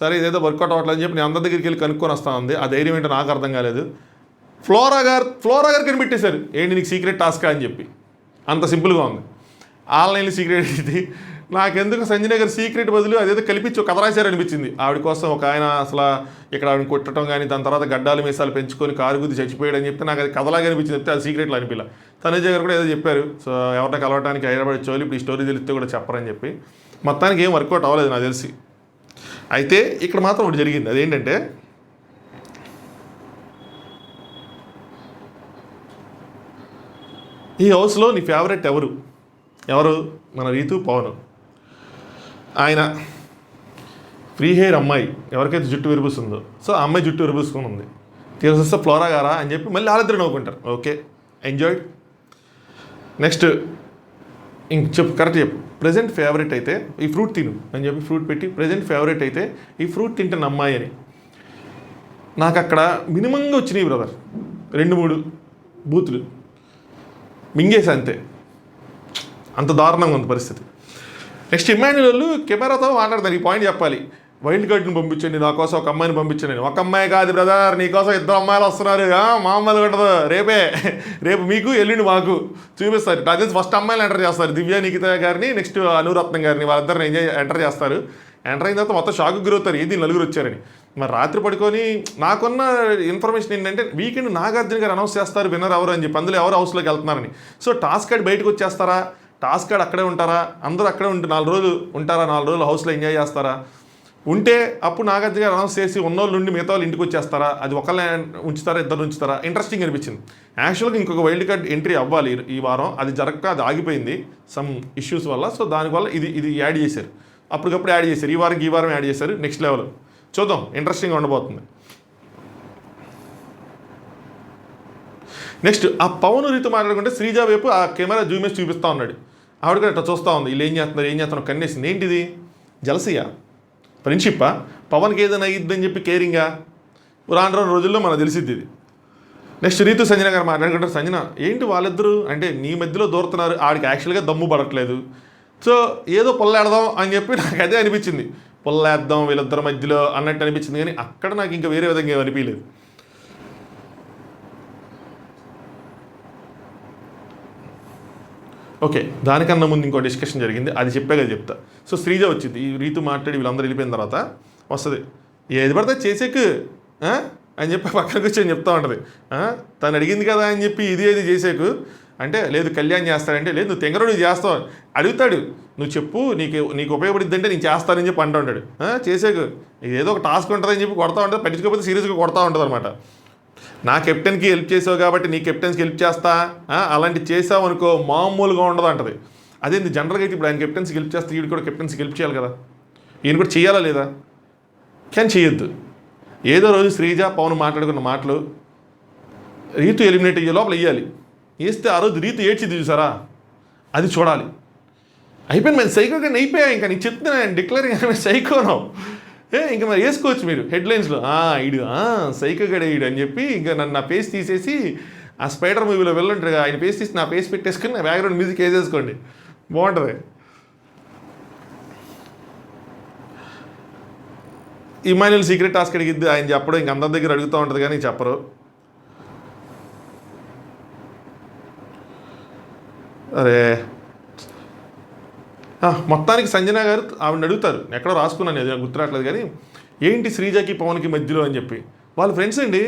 సరే ఇదేదో వర్కౌట్ అవ్వట్లేదని చెప్పి నేను అందరి దగ్గరికి వెళ్ళి కనుక్కొని వస్తా ఉంది. ఆ ధైర్యం ఏంటో నాకు అర్థం కాలేదు. ఫ్లోరా గారు కనిపెట్టేశారు, ఏంటి నీకు సీక్రెట్ టాస్కా అని చెప్పి, అంత సింపుల్గా ఉంది. ఆన్లైన్లో సీక్రెట్ ఇది. నాకెందుకు సంజన గారు సీక్రెట్ బదులు అదేదో కలిపించి కథ రాశారు అనిపించింది. ఆవిడ కోసం ఒక ఆయన అసలు ఇక్కడ ఆవిడని కొట్టడం కానీ, దాని తర్వాత గడ్డాలు మీసాలు పెంచుకొని కారు గుద్ది చచ్చిపోయాడు అని చెప్తే నాకు అది కథలాగా అనిపించింది, చెప్తే అది సీక్రెట్లు అనిపించలే. తనుజ గారు కూడా ఏదో చెప్పారు, సో ఎవరిని కలవడానికి హైదరాబాద్ వచ్చేవాళ్ళు ఇప్పుడు ఈ స్టోరీ తెలిస్తే కూడా చెప్పరని చెప్పి. మొత్తానికి ఏం వర్కౌట్ అవ్వలేదు నాకు తెలిసి. అయితే ఇక్కడ మాత్రం ఒకటి జరిగింది, అదేంటంటే ఈ హౌస్లో నీ ఫేవరెట్ ఎవరు మన రీతు పవన్. ఆయన ఫ్రీ హెయిర్ అమ్మాయి ఎవరికైతే జుట్టు విరిపిస్తుందో, సో ఆ అమ్మాయి జుట్టు విరిపిసుకుని ఉంది, తీరొస్తే ఫ్లోరా గారా అని చెప్పి మళ్ళీ వాళ్ళిద్దరు నవ్వుకుంటారు. Okay enjoyed. నెక్స్ట్ కరెక్ట్ చెప్పు, ప్రజెంట్ ఫేవరెట్ అయితే ఈ ఫ్రూట్ తిను అని చెప్పి ఫ్రూట్ పెట్టి, ప్రజెంట్ ఫేవరెట్ అయితే ఈ ఫ్రూట్ తింటున్న అమ్మాయి అని. నాకు అక్కడ మినిమంగా వచ్చినాయి బ్రదర్ 2-3 బూతులు మింగేసి, అంతే. అంత దారుణంగా ఉంది పరిస్థితి. నెక్స్ట్ ఇమాన్యుయల్ కెమెరాతో మాట్లాడతారు, ఈ పాయింట్ చెప్పాలి. వైల్డ్ కార్డ్ని పంపించండి, నా కోసం ఒక అమ్మాయిని పంపించండి. ఒక అమ్మాయి కాదు బ్రదర్, నీకోసం 2 అమ్మాయిలు వస్తున్నారు, మామూలుగా ఉండదు. రేపు మీకు ఎల్లుండి మాకు చూపిస్తారు. నాకు తెలిసి ఫస్ట్ అమ్మాయిలు ఎంటర్ చేస్తారు, దివ్య నిఖిత గారిని, నెక్స్ట్ అనురత్నం గారిని, వాళ్ళిద్దరిని ఎంటర్ చేస్తారు. ఎంటర్ అయిన తర్వాత మొత్తం షాక్ గురవుతారు, ఏది నలుగురు వచ్చారని. మరి రాత్రి పడుకొని నాకున్న ఇన్ఫర్మేషన్ ఏంటంటే వీకెండ్ నాగార్జున గారు అనౌన్స్ చేస్తారు విన్నర్ ఎవరు అని చెప్పి, అందులో ఎవరు హౌస్లోకి వెళ్తున్నారని. సో టాస్క్ ఆడి బయటకు వచ్చేస్తారా, టాస్క్ ఆడి అక్కడే ఉంటారా, అందరూ అక్కడే 4 రోజులు ఉంటారా, 4 రోజులు హౌస్లో ఎంజాయ్ చేస్తారా? ఉంటే అప్పుడు నాగార్జున గారు అనౌన్స్ చేసి ఉన్నోళ్ళు నుండి మిగతా వాళ్ళు ఇంటికి వచ్చేస్తారా, అది ఒకళ్ళే ఉంచుతారా, ఇద్దరు ఉంచుతారా? ఇంట్రెస్టింగ్ అనిపించింది. యాక్చువల్గా ఇంకొక వైల్డ్ కార్డ్ ఎంట్రీ అవ్వాలి ఈ వారం, అది జరగక అది ఆగిపోయింది సమ్ ఇష్యూస్ వల్ల. సో దానివల్ల ఇది యాడ్ చేశారు, అప్పటికప్పుడు యాడ్ చేశారు, ఈ వారం యాడ్ చేశారు. నెక్స్ట్ లెవెల్ చూద్దాం, ఇంట్రెస్టింగ్గా ఉండబోతుంది. నెక్స్ట్ ఆ పవన్ రీతి మాట్లాడుకుంటే శ్రీజ వైపు ఆ కెమెరా జూమ్ వేసి చూపిస్తూ ఉన్నాడు. ఆవిడ కూడా అట్లా చూస్తూ ఉంది, వీళ్ళు ఏం చేస్తున్నారు కన్నేసింది. ఏంటిది జలసియా, ఫ్రెండ్షిప్పా, పవన్కి ఏదైనా అయ్యిద్దని చెప్పి కేరింగా? రాను రోజుల్లో మనకు తెలిసిద్ది ఇది. నెక్స్ట్ రీతు సంజన గారు మాట్లాడుకుంటారు. సంజన ఏంటి వాళ్ళిద్దరూ అంటే నీ మధ్యలో దూరుతున్నారు, ఆడికి యాక్చువల్గా దమ్ము పడట్లేదు, సో ఏదో పొల్లాడదాం అని చెప్పి నాకు అదే అనిపించింది, పొల్లేద్దాం వీళ్ళిద్దరి మధ్యలో అన్నట్టు అనిపించింది. కానీ అక్కడ నాకు ఇంకా వేరే విధంగా ఏమి అనిపించలేదు. ఓకే, దానికన్నా ముందు ఇంకో డిస్కషన్ జరిగింది, అది చెప్పాక చెప్తా. సో శ్రీజ వచ్చింది, ఈ రీతు మాట్లాడి వీళ్ళందరూ వెళ్ళిపోయిన తర్వాత వస్తుంది, ఏది పడితే చేసేకు అని చెప్పి పక్కన కూర్చొని చెప్తా ఉంటుంది. తను అడిగింది కదా అని చెప్పి ఇది చేసేకు అంటే, లేదు కళ్యాణ్ చేస్తాడంటే, లేదు నువ్వు తెంగరు నువ్వు చేస్తావు అడుగుతాడు, నువ్వు చెప్పు నీకు ఉపయోగపడిద్ది అంటే నేను చేస్తానని చెప్పి అంటూ ఉంటాడు. చేసేకు ఏదో ఒక టాస్క్ ఉంటుందని చెప్పి కొడతా ఉంటుంది, పట్టించుకోకపోతే సీరియస్గా కొడతా ఉంటుంది అనమాట. నా కెప్టెన్కి హెల్ప్ చేసావు కాబట్టి నీ కెప్టెన్స్కి హెల్ప్ చేస్తా, అలాంటి చేసావు అనుకో మామూలుగా ఉండదు అంటది. అదేంటి జనరల్గా అయితే ఇప్పుడు ఆయన కెప్టెన్స్కి హెల్ప్ చేస్తే వీడు కూడా కెప్టెన్స్కి హెల్ప్ చేయాలి కదా, ఈయన కూడా చేయాలా లేదా? కానీ చేయొద్దు. ఏదో రోజు శ్రీజ పవన్ మాట్లాడుకున్న మాటలు రీతు ఎలిమినేట్ అయ్యే లోపల వేయాలి, వేస్తే ఆ రోజు రీతు ఏడ్చిది చూసారా, అది చూడాలి. అయిపోయింది, మేము సైకో కానీ అయిపోయా, ఇంకా నీకు చెప్తున్నాను డిక్లేరింగ్ మేము సైకోను, ఇంకా మరి వేసుకోవచ్చు మీరు హెడ్లైన్స్లో, ఈడు సైకో గడే ఈడు అని చెప్పి ఇంకా నన్ను నా పేస్ తీసేసి ఆ స్పైడర్ మూవీలో వెళ్ళుంటారు, ఆయన పేస్ తీసి నా పేస్ పెట్టేసుకుని నా బ్యాక్గ్రౌండ్ మ్యూజిక్ వేసేసుకోండి, బాగుంటుంది. ఇమాన్యుల్ సీక్రెట్ టాస్క్ అడిగిద్ది, ఆయన చెప్పడం ఇంక అందరి దగ్గర అడుగుతూ ఉంటుంది కానీ చెప్పరు. అరే మొత్తానికి సంజన గారు ఆవిడని అడుగుతారు, ఎక్కడో రాసుకున్నాను అది గుర్తురాట్లేదు కానీ, ఏంటి శ్రీజకి పవన్కి మధ్యలో అని చెప్పి. వాళ్ళు ఫ్రెండ్స్ అండి,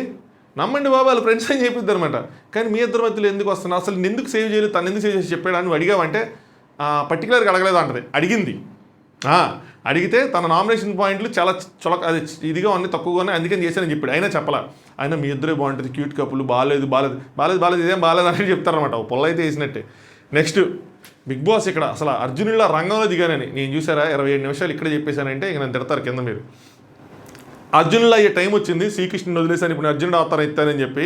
నమ్మండి బాబు, వాళ్ళు ఫ్రెండ్స్ అని చెప్పిద్ది అనమాట. కానీ మీ ఇద్దరి మధ్యలో ఎందుకు వస్తున్నా, అసలు నేను ఎందుకు సేవ్ చేయలేదు, తను ఎందుకు సేవ్ చేసి చెప్పాడు అని అడిగావంటే పర్టికులర్గా అడగలేదు అంటది. అడిగితే తన నామినేషన్ పాయింట్లు చాలా అది ఇదిగా ఉన్నాయి, తక్కువగానే, అందుకని చేశానని చెప్పాడు. అయినా చెప్పాలా, అయినా మీ ఇద్దరే బాగుంటుంది, క్యూట్ కప్పులు, బాగాలేదు ఇదేం బాగాలేదు అని చెప్తారనమాట, పొల్ల అయితే వేసినట్టే. నెక్స్ట్ బిగ్ బాస్ ఇక్కడ అసలు అర్జునుడిలా రంగంలో దిగానని నేను చూసారా, 27 నిమిషాలు ఇక్కడే చెప్పేశానంటే ఇంక నన్ను తిడతారు కింద మీరు. అర్జునుడిలో అయ్యే టైం వచ్చింది, శ్రీకృష్ణుని వదిలేసాను, ఇప్పుడు అర్జునుడు అవతారం ఎత్తానని చెప్పి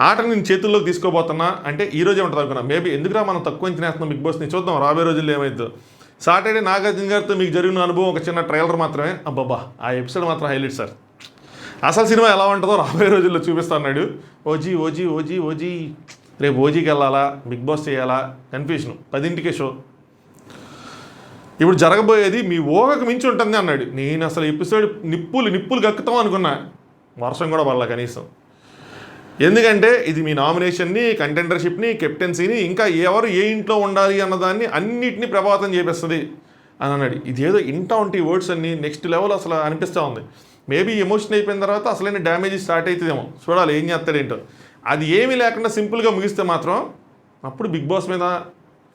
ఆటను నేను చేతుల్లోకి తీసుకోబోతున్నా అంటే ఈ రోజే ఉంటుంది అనుకున్నా. మేబీ ఎందుకురా మనం తక్కువ అంచనేస్తున్నాం బిగ్ బాస్ని, చూద్దాం రాబోయే రోజుల్లో ఏమైందో. సాటర్డే నాగార్జున గారితో మీకు జరిగిన అనుభవం ఒక చిన్న ట్రైలర్ మాత్రమే, అబ్బాబా ఆ ఎపిసోడ్ మాత్రం హైలైట్ సార్. అసలు సినిమా ఎలా ఉంటుందో రాబోయే రోజుల్లో చూపిస్తా అన్నాడు. ఓజీ రేపు ఓజీకి వెళ్ళాలా, బిగ్ బాస్ చేయాలా, కన్ఫ్యూషను. 10ంటికే షో, ఇప్పుడు జరగబోయేది మీ ఊహకు మించి ఉంటుంది అన్నాడు. నేను అసలు ఎపిసోడ్ నిప్పులు కక్కుతాం అనుకున్నా, వర్షం కూడా పడలా కనీసం. ఎందుకంటే ఇది మీ నామినేషన్ని, కంటెండర్షిప్ని, కెప్టెన్సీని, ఇంకా ఎవరు ఏ ఇంట్లో ఉండాలి అన్నదాన్ని అన్నిటినీ ప్రభావితం చేపిస్తుంది అని అన్నాడు. ఇదేదో ఇంటా ఉంటే ఈ వర్డ్స్ అన్ని నెక్స్ట్ లెవెల్ అసలు అనిపిస్తూ ఉంది. మేబీ ఎమోషన్ అయిపోయిన తర్వాత అసలైన డ్యామేజ్ స్టార్ట్ అవుతుందేమో, చూడాలి ఏం చేస్తాడేంటో. అది ఏమీ లేకుండా సింపుల్గా ముగిస్తే మాత్రం అప్పుడు బిగ్ బాస్ మీద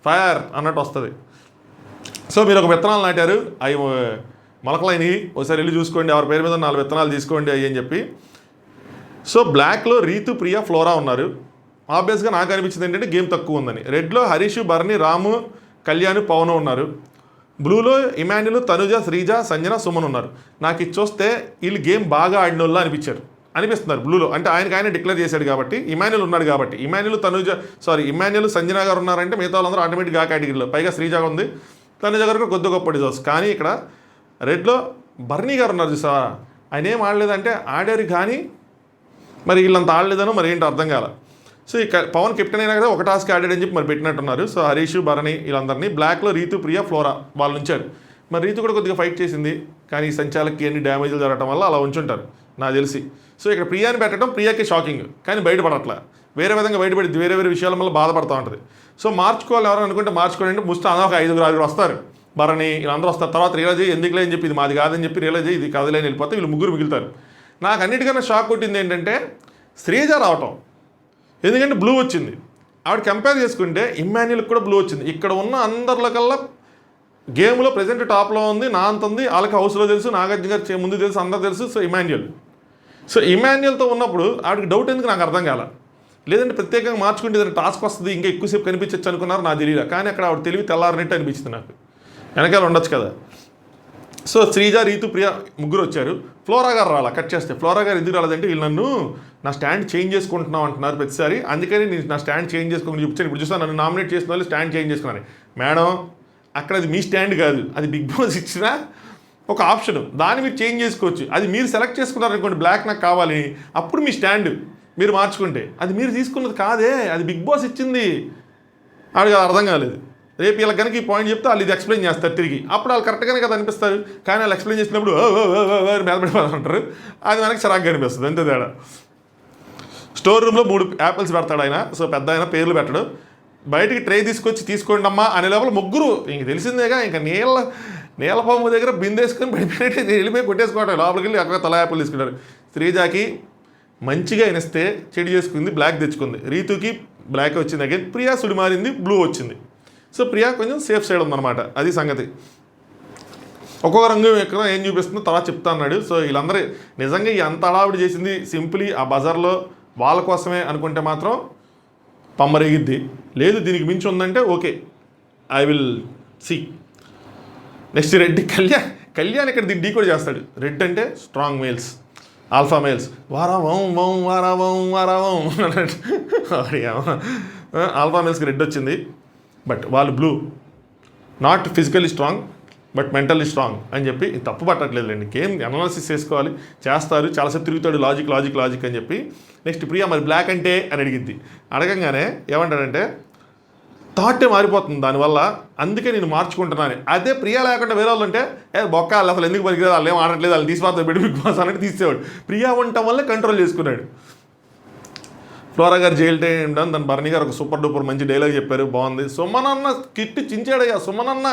ఫైర్ అన్నట్టు వస్తుంది. సో మీరు ఒక విత్తనాలు నాటారు, అవి మొలకలైనవి, ఒకసారి వెళ్ళి చూసుకోండి, ఎవరి పేరు మీద 4 విత్తనాలు తీసుకోండి అవి అని చెప్పి. సో బ్లాక్లో రీతు, ప్రియా, ఫ్లోరా ఉన్నారు. ఆబ్వియస్గా నాకు అనిపించింది ఏంటంటే గేమ్ తక్కువ ఉందని. రెడ్లో హరీష్, భరణి, రాము, కళ్యాణ్, పవన్ ఉన్నారు. బ్లూలో ఇమాన్యుల్, తనుజ, శ్రీజ, సంజన, సుమన్ ఉన్నారు. నాకు ఇది చూస్తే వీళ్ళు గేమ్ బాగా ఆడిన వాళ్ళు అనిపిస్తున్నారు బ్లూలో. అంటే ఆయన డిక్లేర్ చేశాడు కాబట్టి, ఇమాన్యుల్ ఉన్నాడు కాబట్టి. ఇమాన్యుల్, సంజన గారు ఉన్నారంటే మిగతా వాళ్ళందరూ ఆటోమేటిక్గా ఆ కేటగిరీలో. పైగా శ్రీజ ఉంది, తనుజ గారు కొద్ది గొప్ప రిజల్ట్స్. కానీ ఇక్కడ రెడ్లో బర్నీ గారు ఉన్నారు చూసావా, ఆయన ఏం ఆడలేదంటే ఆడారు కానీ మరి వీళ్ళంతా ఆడలేదనో మరి ఏంటో అర్థం కాల. సో ఇక పవన్ కెప్టెన్ అయినా కదా ఒక టాస్క్ ఆడాడని చెప్పి మరి పెట్టినట్టున్నారు. సో హరీష్, భరణి వీళ్ళందరినీ. బ్లాక్లో రీతు, ప్రియా, ఫ్లోరా వాళ్ళు ఉంచారు. మరి రీతు కూడా కొద్దిగా ఫైట్ చేసింది, కానీ ఈ సంచాలకి అన్ని డ్యామేజ్లు జరగడం వల్ల అలా ఉంచుంటారు నాకు తెలిసి. సో ఇక్కడ ప్రియాని పెట్టడం ప్రియాకి షాకింగ్, కానీ బయటపడట్లా, వేరే విధంగా బయటపడింది, వేరే విషయాల వల్ల బాధపడుతూ ఉంటుంది. సో మార్చుకోవాలి ఎవరైనా అనుకుంటే మార్చుకోవాలంటే ముస్తా ఒక 5-6 వస్తారు, భరణి వీళ్ళందరూ వస్తారు. తర్వాత రియలైజ్ అయ్యి ఎందుకులే అని చెప్పి ఇది మాది కాదని చెప్పి రియలైజ్ అయ్యి ఇది కదలేని వెళ్ళిపోతే వీళ్ళు ముగ్గురు మిగులుతారు. నాకు అన్నిటికన్నా షాక్ కొట్టింది ఏంటంటే శ్రీజ రావటం. ఎందుకంటే బ్లూ వచ్చింది. ఆవిడ కంపేర్ చేసుకుంటే ఇమ్మాన్యుల్కి కూడా బ్లూ వచ్చింది. ఇక్కడ ఉన్న అందరిలో కల్లా గేమ్లో ప్రజెంట్ టాప్లో ఉంది, నా అంత ఉంది, వాళ్ళకి హౌస్లో తెలుసు, నాగార్జున గారు ముందు తెలుసు, అందరూ తెలుసు. సో ఇమాన్యుయల్తో ఉన్నప్పుడు ఆవిడకి డౌట్ ఎందుకు నాకు అర్థం కాల. లేదంటే ప్రత్యేకంగా మార్చుకుంటే ఏదైనా టాస్క్ వస్తుంది ఇంకా ఎక్కువసేపు కనిపించచ్చు అనుకున్నారు, నాకు తెలియదు. కానీ అక్కడ ఆవిడ తెలివి తెల్లారినట్టు అనిపించింది నాకు. వెనకాల ఉండొచ్చు కదా. సో శ్రీజ, రీతు, ప్రియ ముగ్గురు వచ్చారు. ఫ్లోరా గారు రాలా కట్ చేస్తే. ఫ్లోరా గారు ఎందుకు రాలేదంటే వీళ్ళు నన్ను నా స్టాండ్ చేంజ్ చేసుకుంటున్నాం అంటున్నారు ప్రతిసారి, అందుకని నేను నా స్టాండ్ చేంజ్ చేసుకోమని చూపించాను. ఇప్పుడు చూస్తాను నన్ను నామినేట్ చేసిన వాళ్ళు స్టాండ్ చేంజ్ చేసుకున్నాను. మేడం అక్కడ అది మీ స్టాండ్ కాదు, అది బిగ్ బాస్ ఇచ్చిన ఒక ఆప్షన్, దాన్ని మీరు చేంజ్ చేసుకోవచ్చు. అది మీరు సెలెక్ట్ చేసుకున్నారనుకోండి బ్లాక్ నాకు కావాలి, అప్పుడు మీ స్టాండ్ మీరు మార్చుకుంటే అది మీరు తీసుకున్నది కాదే, అది బిగ్ బాస్ ఇచ్చింది. ఆవిడకి అర్థం కాలేదు. రేపు వీళ్ళకి కనుక ఈ పాయింట్ చెప్తే వాళ్ళు ఇది ఎక్స్ప్లెయిన్ చేస్తారు తిరిగి, అప్పుడు వాళ్ళు కరెక్ట్గానే కదా అనిపిస్తారు. కానీ వాళ్ళు ఎక్స్ప్లెయిన్ చేసినప్పుడు మేదపడిపోతుంటారు, అది మనకి చిరాగ్గా అనిపిస్తుంది. అంతే తేడా. స్టోర్ రూమ్లో 3 యాపిల్స్ పెడతాడు ఆయన. సో పెద్ద ఆయన పేర్లు పెట్టడు. బయటికి ట్రే తీసుకొచ్చి తీసుకోండి అమ్మా అనే లోపల ముగ్గురు ఇంక తెలిసిందేగా, ఇంకా నీళ్ళ పాము దగ్గర బిందేసుకొని పడిపోయినట్టు వెళ్ళిపోయి కొట్టేసుకోవటం. లోపలికి వెళ్ళి అక్కడ తల యాపిల్ తీసుకుంటారు. శ్రీజాకి మంచిగా ఇనిస్తే చెడు చేసుకుంది, బ్లాక్ తెచ్చుకుంది. రీతుకి బ్లాక్ వచ్చింది అగైన్. ప్రియా సుడి మారింది, బ్లూ వచ్చింది. సో ప్రియా కొంచెం సేఫ్ సైడ్ ఉందన్నమాట, అది సంగతి. ఒక్కొక్క రంగు ఎక్కడ ఏం చూపిస్తుందో తర్వాత చెప్తా అన్నాడు. సో వీళ్ళందరూ నిజంగా అంత హడావిడి చేసింది సింప్లీ ఆ బజార్లో వాళ్ళ కోసమే అనుకుంటే మాత్రం పమ్మరేగిద్ది. లేదు దీనికి మించి ఉందంటే okay, I will see. Next red Kalyan ఇక్కడ దీన్ని డీ కూడా చేస్తాడు. రెడ్ అంటే స్ట్రాంగ్ మేల్స్, ఆల్ఫా మేల్స్. వారావం అన్నట్టు ఆల్ఫా మేల్స్కి రెడ్ వచ్చింది. బట్ వాళ్ళు blue, not physically strong but mentally strong అని చెప్పి తప్పు పట్టట్లేదులేండి. గేమ్ అనాలిసిస్ చేసుకోవాలి, చేస్తారు. చాలాసేపు తిరుగుతాడు లాజిక్ అని చెప్పి. నెక్స్ట్ ప్రియా మరి బ్లాక్ అంటే అని అడిగిద్ది. అడగంగానే ఏమంటాడంటే థాటే మారిపోతుంది దానివల్ల, అందుకే నేను మార్చుకుంటున్నాను. అదే ప్రియా లేకుండా వేరే వాళ్ళు అంటే బొక్క వాళ్ళు అసలు ఎందుకు పనికిరాదు, వాళ్ళు ఏం ఆడట్లేదు, వాళ్ళు తీసిపోతారు బిడ్డ బిగ్ బాస్ అన్నట్టు తీసేవాడు. ప్రియా ఉండటం వల్ల కంట్రోల్ చేసుకున్నాడు. ఫ్లోరా గారు జైలు టైం దాని భరణి గారు ఒక సూపర్ డూపర్ మంచి డైలాగ్ చెప్పారు, బాగుంది. సుమనన్న కిట్ చించాడయ్యా, సుమనన్న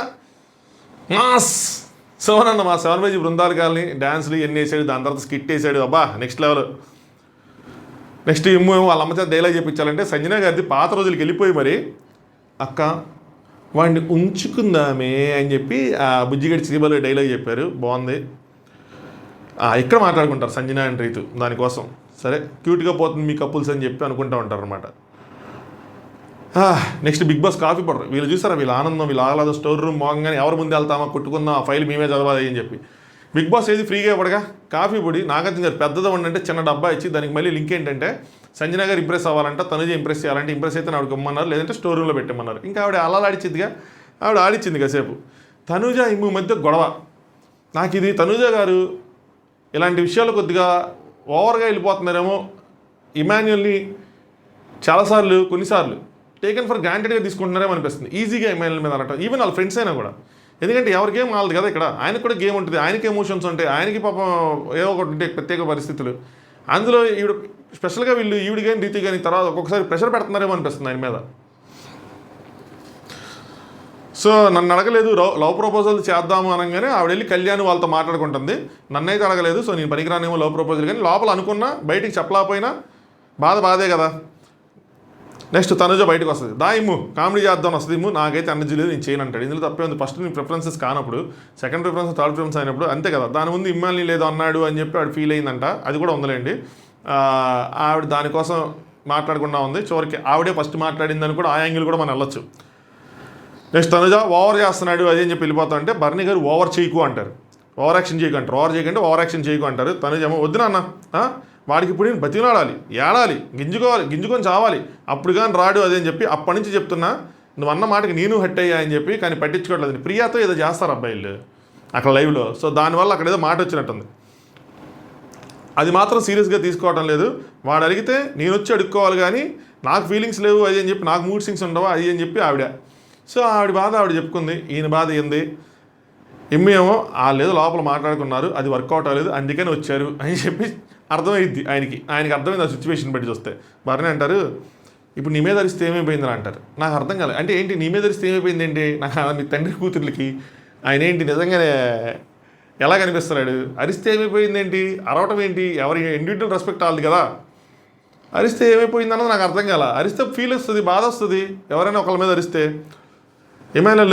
మాస్. సుమనన్న మా 7 పేజీ బృందాలు కానీ డ్యాన్స్లు ఎన్ని వేసాడు, దాని తర్వాత స్కిట్ వేసాడు, అబ్బా నెక్స్ట్ లెవెల్. నెక్స్ట్ వాళ్ళ అమ్మ చేత డైలాగ్ చెప్పించాలంటే సంజన గారిది పాత రోజులకి వెళ్ళిపోయి మరి అక్క వాడిని ఉంచుకుందామే అని చెప్పి ఆ బుజ్జిగడి శ్రీబల్ డైలాగ్ చెప్పారు, బాగుంది. ఇక్కడ మాట్లాడుకుంటారు సంజన అండ్ రీతు దానికోసం. సరే క్యూట్గా పోతుంది మీ కపుల్స్ అని చెప్పి అనుకుంటూ ఉంటారు అనమాట. నెక్స్ట్ బిగ్ బాస్ కాఫీ పడరు. వీళ్ళు చూసారా వీళ్ళ ఆనందం, వీళ్ళు ఆహ్లాదం. స్టోర్ రూమ్ మోగంగానే ఎవరి ముందు వెళ్తామా, కొట్టుకుందాం, ఆ ఫైల్ మేమే చదవాలి అని చెప్పి. బిగ్ బాస్ ఏది ఫ్రీగా ఇవ్వడగా కాఫీ పొడి. నాగార్జున గారు పెద్దది ఉండంటే చిన్న డబ్బా ఇచ్చి దానికి మళ్ళీ లింక్ ఏంటంటే సంజన గారు ఇంప్రెస్ అవ్వాలంట, తనుజ ఇంప్రెస్ చేయాలంటే ఇంప్రెస్ అయితే ఆవిడకి ఇమ్మన్నారు, లేదంటే స్టోర్ రూమ్లో పెట్టమన్నారు. ఇంకా ఆవిడ అలా ఆడిచ్చిందిగా, ఆవిడ ఆడిచ్చింది కాసేపు. తనుజ ఇమ్ము మధ్య గొడవ. నాకు ఇది తనుజ గారు ఇలాంటి విషయాలు కొద్దిగా ఓవర్గా వెళ్ళిపోతున్నారేమో, ఇమాన్యుయల్ని చాలాసార్లు కొన్నిసార్లు టేకెన్ ఫర్ గ్రాంటెడ్గా తీసుకుంటున్నారేమో అనిపిస్తుంది. ఈజీగా ఇమాన్యుయల్ మీద అనటం, ఈవెన్ వాళ్ళ ఫ్రెండ్స్ అయినా కూడా. ఎందుకంటే ఎవరి గేమ్ వాళ్ళది కదా, ఇక్కడ ఆయనకు కూడా గేమ్ ఉంటుంది, ఆయనకి ఎమోషన్స్ ఉంటాయి, ఆయనకి పాపం ఏవో ఒకటి ఉంటాయి ప్రత్యేక పరిస్థితులు. అందులో ఈవిడ స్పెషల్గా వీళ్ళు ఈవిడ కానీ రీతి కానీ తర్వాత ఒక్కొక్కసారి ప్రెషర్ పెడుతున్నారేమో అనిపిస్తుంది ఆయన మీద. సో నన్ను అడగలేదు, లవ్ ప్రపోజల్ చేద్దాము అనగానే ఆవిడ వెళ్ళి కళ్యాణ్ వాళ్ళతో మాట్లాడుకుంటుంది. నన్నైతే అడగలేదు, సో నేను పనికిరానేమో లవ్ ప్రపోజల్, కానీ లోపల అనుకున్నా బయటికి చెప్పలేకపోయినా బాధే కదా. నెక్స్ట్ తనుజ బయటకు వస్తుంది, ఇమ్ము కామెడీ చేద్దాం వస్తుంది, ఇమ్ము నాకైతే ఎనర్జీ లేదు నేను చేయను అంటాడు. ఇందులో తప్పే ఉంది. ఫస్ట్ నేను ప్రిఫరెన్సెస్ కానప్పుడు, సెకండ్ ప్రిఫరెన్స్ థర్డ్ ప్రిఫరెన్స్ అయినప్పుడు అంతే కదా. దాని ముందు ఇమ్మాల్ని లేదు అన్నాడు అని చెప్పి ఆవిడ ఫీల్ అయిందంట, అది కూడా ఉందిలేండి. ఆవిడ దానికోసం మాట్లాడకుండా ఉంది. చివరికి ఆవిడే ఫస్ట్ మాట్లాడిందని కూడా ఆ యాంగిల్ కూడా మనం వెళ్ళొచ్చు. నెక్స్ట్ తనుజ ఓవర్ చేస్తున్నాడు అది అని చెప్పి వెళ్ళిపోతా అంటే భరణి గారు ఓవర్ చేయకు అంటారు, ఓవర్ యాక్షన్ చేయకు అంటారు. ఓవర్ చేయకంటే ఓవర్ యాక్షన్ చేయకు అంటారు. తనుజ ఏమో వద్దు నాన్న, వాడికి ఇప్పుడు నేను బతిలాడాలి, ఏడాలి, గింజుకొని చావాలి, అప్పుడు కానీ రాడు అదే అని చెప్పి అప్పటి నుంచి చెప్తున్నా. నువ్వు అన్న మాటకి నేను హట్ అయ్యా అని చెప్పి, కానీ పట్టించుకోవట్లేదు. ప్రియాతో ఏదో చేస్తారు అబ్బాయిలు అక్కడ లైవ్లో. సో దానివల్ల అక్కడ ఏదో మాట వచ్చినట్టుంది. అది మాత్రం సీరియస్గా తీసుకోవటం లేదు. వాడు అడిగితే నేను వచ్చి అడుక్కోవాలి కానీ నాకు ఫీలింగ్స్ లేవు అది అని చెప్పి, నాకు మూడ్ స్వింగ్స్ ఉండవా అది అని చెప్పి ఆవిడ. సో ఆవిడ బాధ ఆవిడ చెప్పుకుంది, ఈయన బాధ ఏంది. ఏమో వాళ్ళు ఏదో లోపల మాట్లాడుకున్నారు, అది వర్కౌట్ అవ్వలేదు అందుకని వచ్చారు అని చెప్పి అర్థమైద్ది ఆయనకి అర్థమైంది ఆ సిచ్యువేషన్ బట్టి చూస్తే. భరణి అంటారు ఇప్పుడు నీ మీద అరిస్తే ఏమైపోయిందని అంటారు. నాకు అర్థం కాలేదు. అంటే ఏంటి నీ మీద అరిస్తే ఏమైపోయింది ఏంటి, నాకు మీ తండ్రి కూతుర్లకి ఆయన ఏంటి నిజంగానే ఎలా కనిపిస్తున్నాడు? అరిస్తే ఏమైపోయింది ఏంటి, అరవటం ఏంటి, ఎవరి ఇండివిజువల్ రెస్పెక్ట్ వాళ్ళది కదా. అరిస్తే ఏమైపోయింది అన్నది నాకు అర్థం కాల. అరిస్తే ఫీల్ వస్తుంది, బాధ వస్తుంది ఎవరైనా ఒకళ్ళ మీద అరిస్తే. ఏమైనా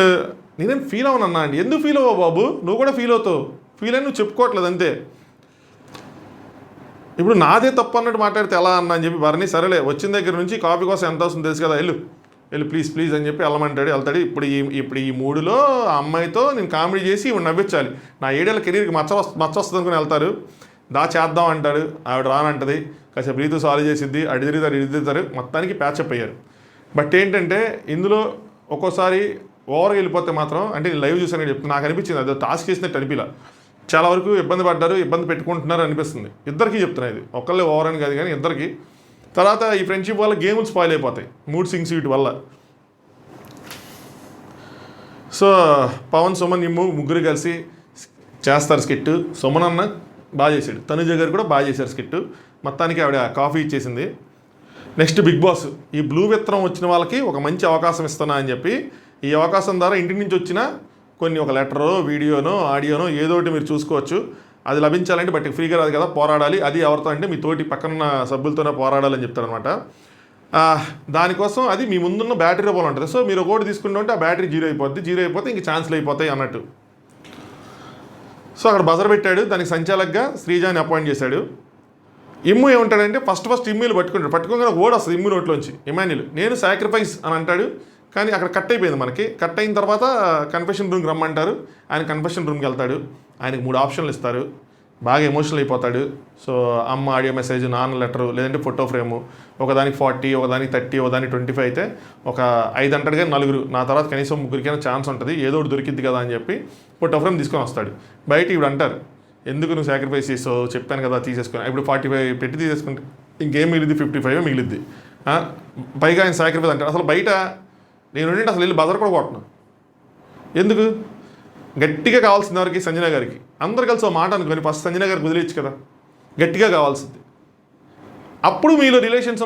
నేనేం ఫీల్ అవ్వనన్నా అండి. ఎందుకు ఫీల్ అవ్వవు బాబు, నువ్వు కూడా ఫీల్ అవుతావు. ఫీల్ అని నువ్వు చెప్పుకోవట్లేదు అంతే. ఇప్పుడు నాదే తప్పు అన్నట్టు మాట్లాడితే ఎలా అన్నా అని చెప్పి వారిని సరేలే వచ్చిన దగ్గర నుంచి కాఫీ కోసం ఎంత వస్తుందో తెలుసు కదా, వెళ్ళు ప్లీజ్ అని చెప్పి వెళ్ళమంటాడు. వెళ్తాడు. ఇప్పుడు ఈ మూడులో ఆ అమ్మాయితో నేను కామెడీ చేసి ఇవి నవ్వించాలి, నా 7 ఏళ్ళ కెరీర్కి మచ్చ వస్తుంది అనుకుని వెళ్తారు. చేద్దాం అంటాడు, ఆవిడ రానంటది, కాసేపు రీతు సాల్వ్ చేసిద్ది, అడిదిరితారు మొత్తానికి ప్యాచప్ అయ్యారు. బట్ ఏంటంటే ఇందులో ఒక్కోసారి ఓవర్గా వెళ్ళిపోతే మాత్రం, అంటే నేను లైవ్ చూసాను చెప్తాను, నాకు అనిపించింది అదో టాస్క్ చేసినట్టు అనిపిలా. చాలా వరకు ఇబ్బంది పడ్డారు, ఇబ్బంది పెట్టుకుంటున్నారు అనిపిస్తుంది. ఇద్దరికి చెప్తున్నా, ఇది ఒకళ్ళే ఓవర్ అని కాదు కానీ ఇద్దరికి. తర్వాత ఈ ఫ్రెండ్షిప్ వల్ల గేములు స్పాయిల్ అయిపోతాయి మూడ్ సింగ్స్ వీటి వల్ల. సో పవన్, సుమన్, ముగ్గురు కలిసి చేస్తారు స్కిట్. సుమన్ అన్న బాగా చేశాడు, తనుజ గారు కూడా బాగా చేశారు స్కిట్. మొత్తానికి ఆవిడ కాఫీ ఇచ్చేసింది. నెక్స్ట్ బిగ్ బాస్, ఈ బ్లూ విత్తనం వచ్చిన వాళ్ళకి ఒక మంచి అవకాశం ఇస్తున్నా అని చెప్పి, ఈ అవకాశం ద్వారా ఇంటి నుంచి వచ్చిన కొన్ని ఒక లెటరో, వీడియోనో, ఆడియోనో ఏదో ఒకటి మీరు చూసుకోవచ్చు. అది లభించాలంటే బట్ ఫ్రీగా రాదు కదా, పోరాడాలి. అది ఎవరితో అంటే మీ తోటి పక్కన సభ్యులతోనే పోరాడాలని చెప్తారనమాట. దానికోసం అది మీ ముందున్న బ్యాటరీ రూపంలో ఉంటుంది. సో మీరు ఒకటి తీసుకుంటూ ఉంటే ఆ బ్యాటరీ జీరో అయిపోతే ఇంక ఛాన్స్లు అయిపోతాయి అన్నట్టు. సో అక్కడ బజర్ పెట్టాడు, దానికి సంచాలకుగా శ్రీజాని అపాయింట్ చేశాడు. ఇమ్ము ఏమంటాడంటే ఫస్ట్ ఇమ్మీలు పట్టుకోగానే ఓడి వస్తుంది ఇమ్ము నోట్లోంచి. ఇమాన్యుల్ నేను సాక్రిఫైస్ అని అంటాడు, కానీ అక్కడ కట్ అయిపోయింది మనకి. కట్ అయిన తర్వాత కన్ఫెషన్ రూమ్కి రమ్మంటారు. ఆయన కన్ఫెషన్ రూమ్కి వెళ్తాడు. ఆయనకు 3 ఆప్షన్లు ఇస్తారు. బాగా ఎమోషనల్ అయిపోతాడు. సో అమ్మ ఆడియో మెసేజ్, నాన్న లెటరు, లేదంటే ఫోటో ఫ్రేము. ఒకదానికి 40, ఒకదానికి 30, ఒకదానికి 25 అయితే ఒక 5 అంటాడు కానీ 4, నా తర్వాత కనీసం 3కైనా ఛాన్స్ ఉంటుంది, ఏదో ఒకటి దొరికిద్ది కదా అని చెప్పి ఫోటో ఫ్రేమ్ తీసుకొని వస్తాడు. బయట ఇప్పుడు అంటారు ఎందుకు నువ్వు సాక్రిఫైస్ చేసావు, చెప్పాను కదా తీసేసుకొని. ఇప్పుడు 45 పెట్టి తీసేసుకుంటే ఇంకేం మిగిలిద్ది, 55 మిగిలిద్ది. పైగా ఆయన సాక్రిఫైస్ అంటాడు. అసలు బయట నేను అసలు వెళ్ళి బజర్ కూడా కొట్టను. ఎందుకు? గట్టిగా కావాల్సింది ఎవరికి? సంజన గారికి. అందరు కలిసి ఒక మాట అనుకొని ఫస్ట్ సంజన గారికి వదిలేయచ్చు కదా, గట్టిగా కావాల్సింది. అప్పుడు మీలో రిలేషన్షిప్స్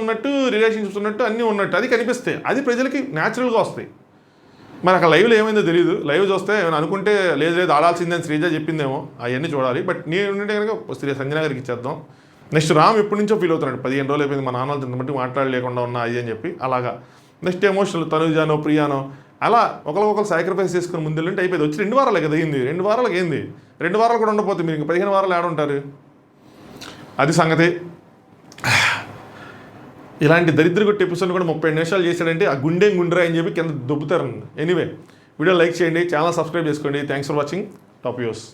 ఉన్నట్టు అన్నీ ఉన్నట్టు అది కనిపిస్తాయి. అది ప్రజలకి న్యాచురల్గా వస్తాయి. మరి అక్కడ లైవ్లో ఏమైందో తెలియదు. లైవ్ చూస్తే ఏమైనా అనుకుంటే లేదు ఆడాల్సిందని శ్రీజ చెప్పిందేమో, అవన్నీ చూడాలి. బట్ నేను ఉంటే కనుక సంజన గారికి ఇచ్చేద్దాం. నెక్స్ట్ రామ్ ఎప్పటి నుంచో ఫీల్ అవుతున్నాడు, 15 రోజులు అయిపోయింది మా నాన్నలతో ఇంతమంది మాట్లాడలేకుండా ఉన్నా అది అని చెప్పి. అలాగా నెక్స్ట్ ఎమోషనల్ తనుజానో, ప్రియానో అలా ఒకరికొకరు సాక్రిఫైస్ చేసుకుని ముందుంటే అయిపోయింది. వచ్చి 2 వారాలే కదా అయింది. 2 వారాలకు ఏంది, 2 వారాలు కూడా ఉండకపోతే మీరు ఇంక 15 వారాలు ఆడుంటారు. అది సంగతి. ఇలాంటి దరిద్ర కొట్టి ఎపిసోడ్ కూడా 30 నిమిషాలు చేశాడంటే ఆ గుండ్రా అని చెప్పి కింద దొబ్బుతారు. ఎనీవే వీడియో లైక్ చేయండి, ఛానల్ సబ్స్క్రైబ్ చేసుకోండి. Thanks for watching. Top views.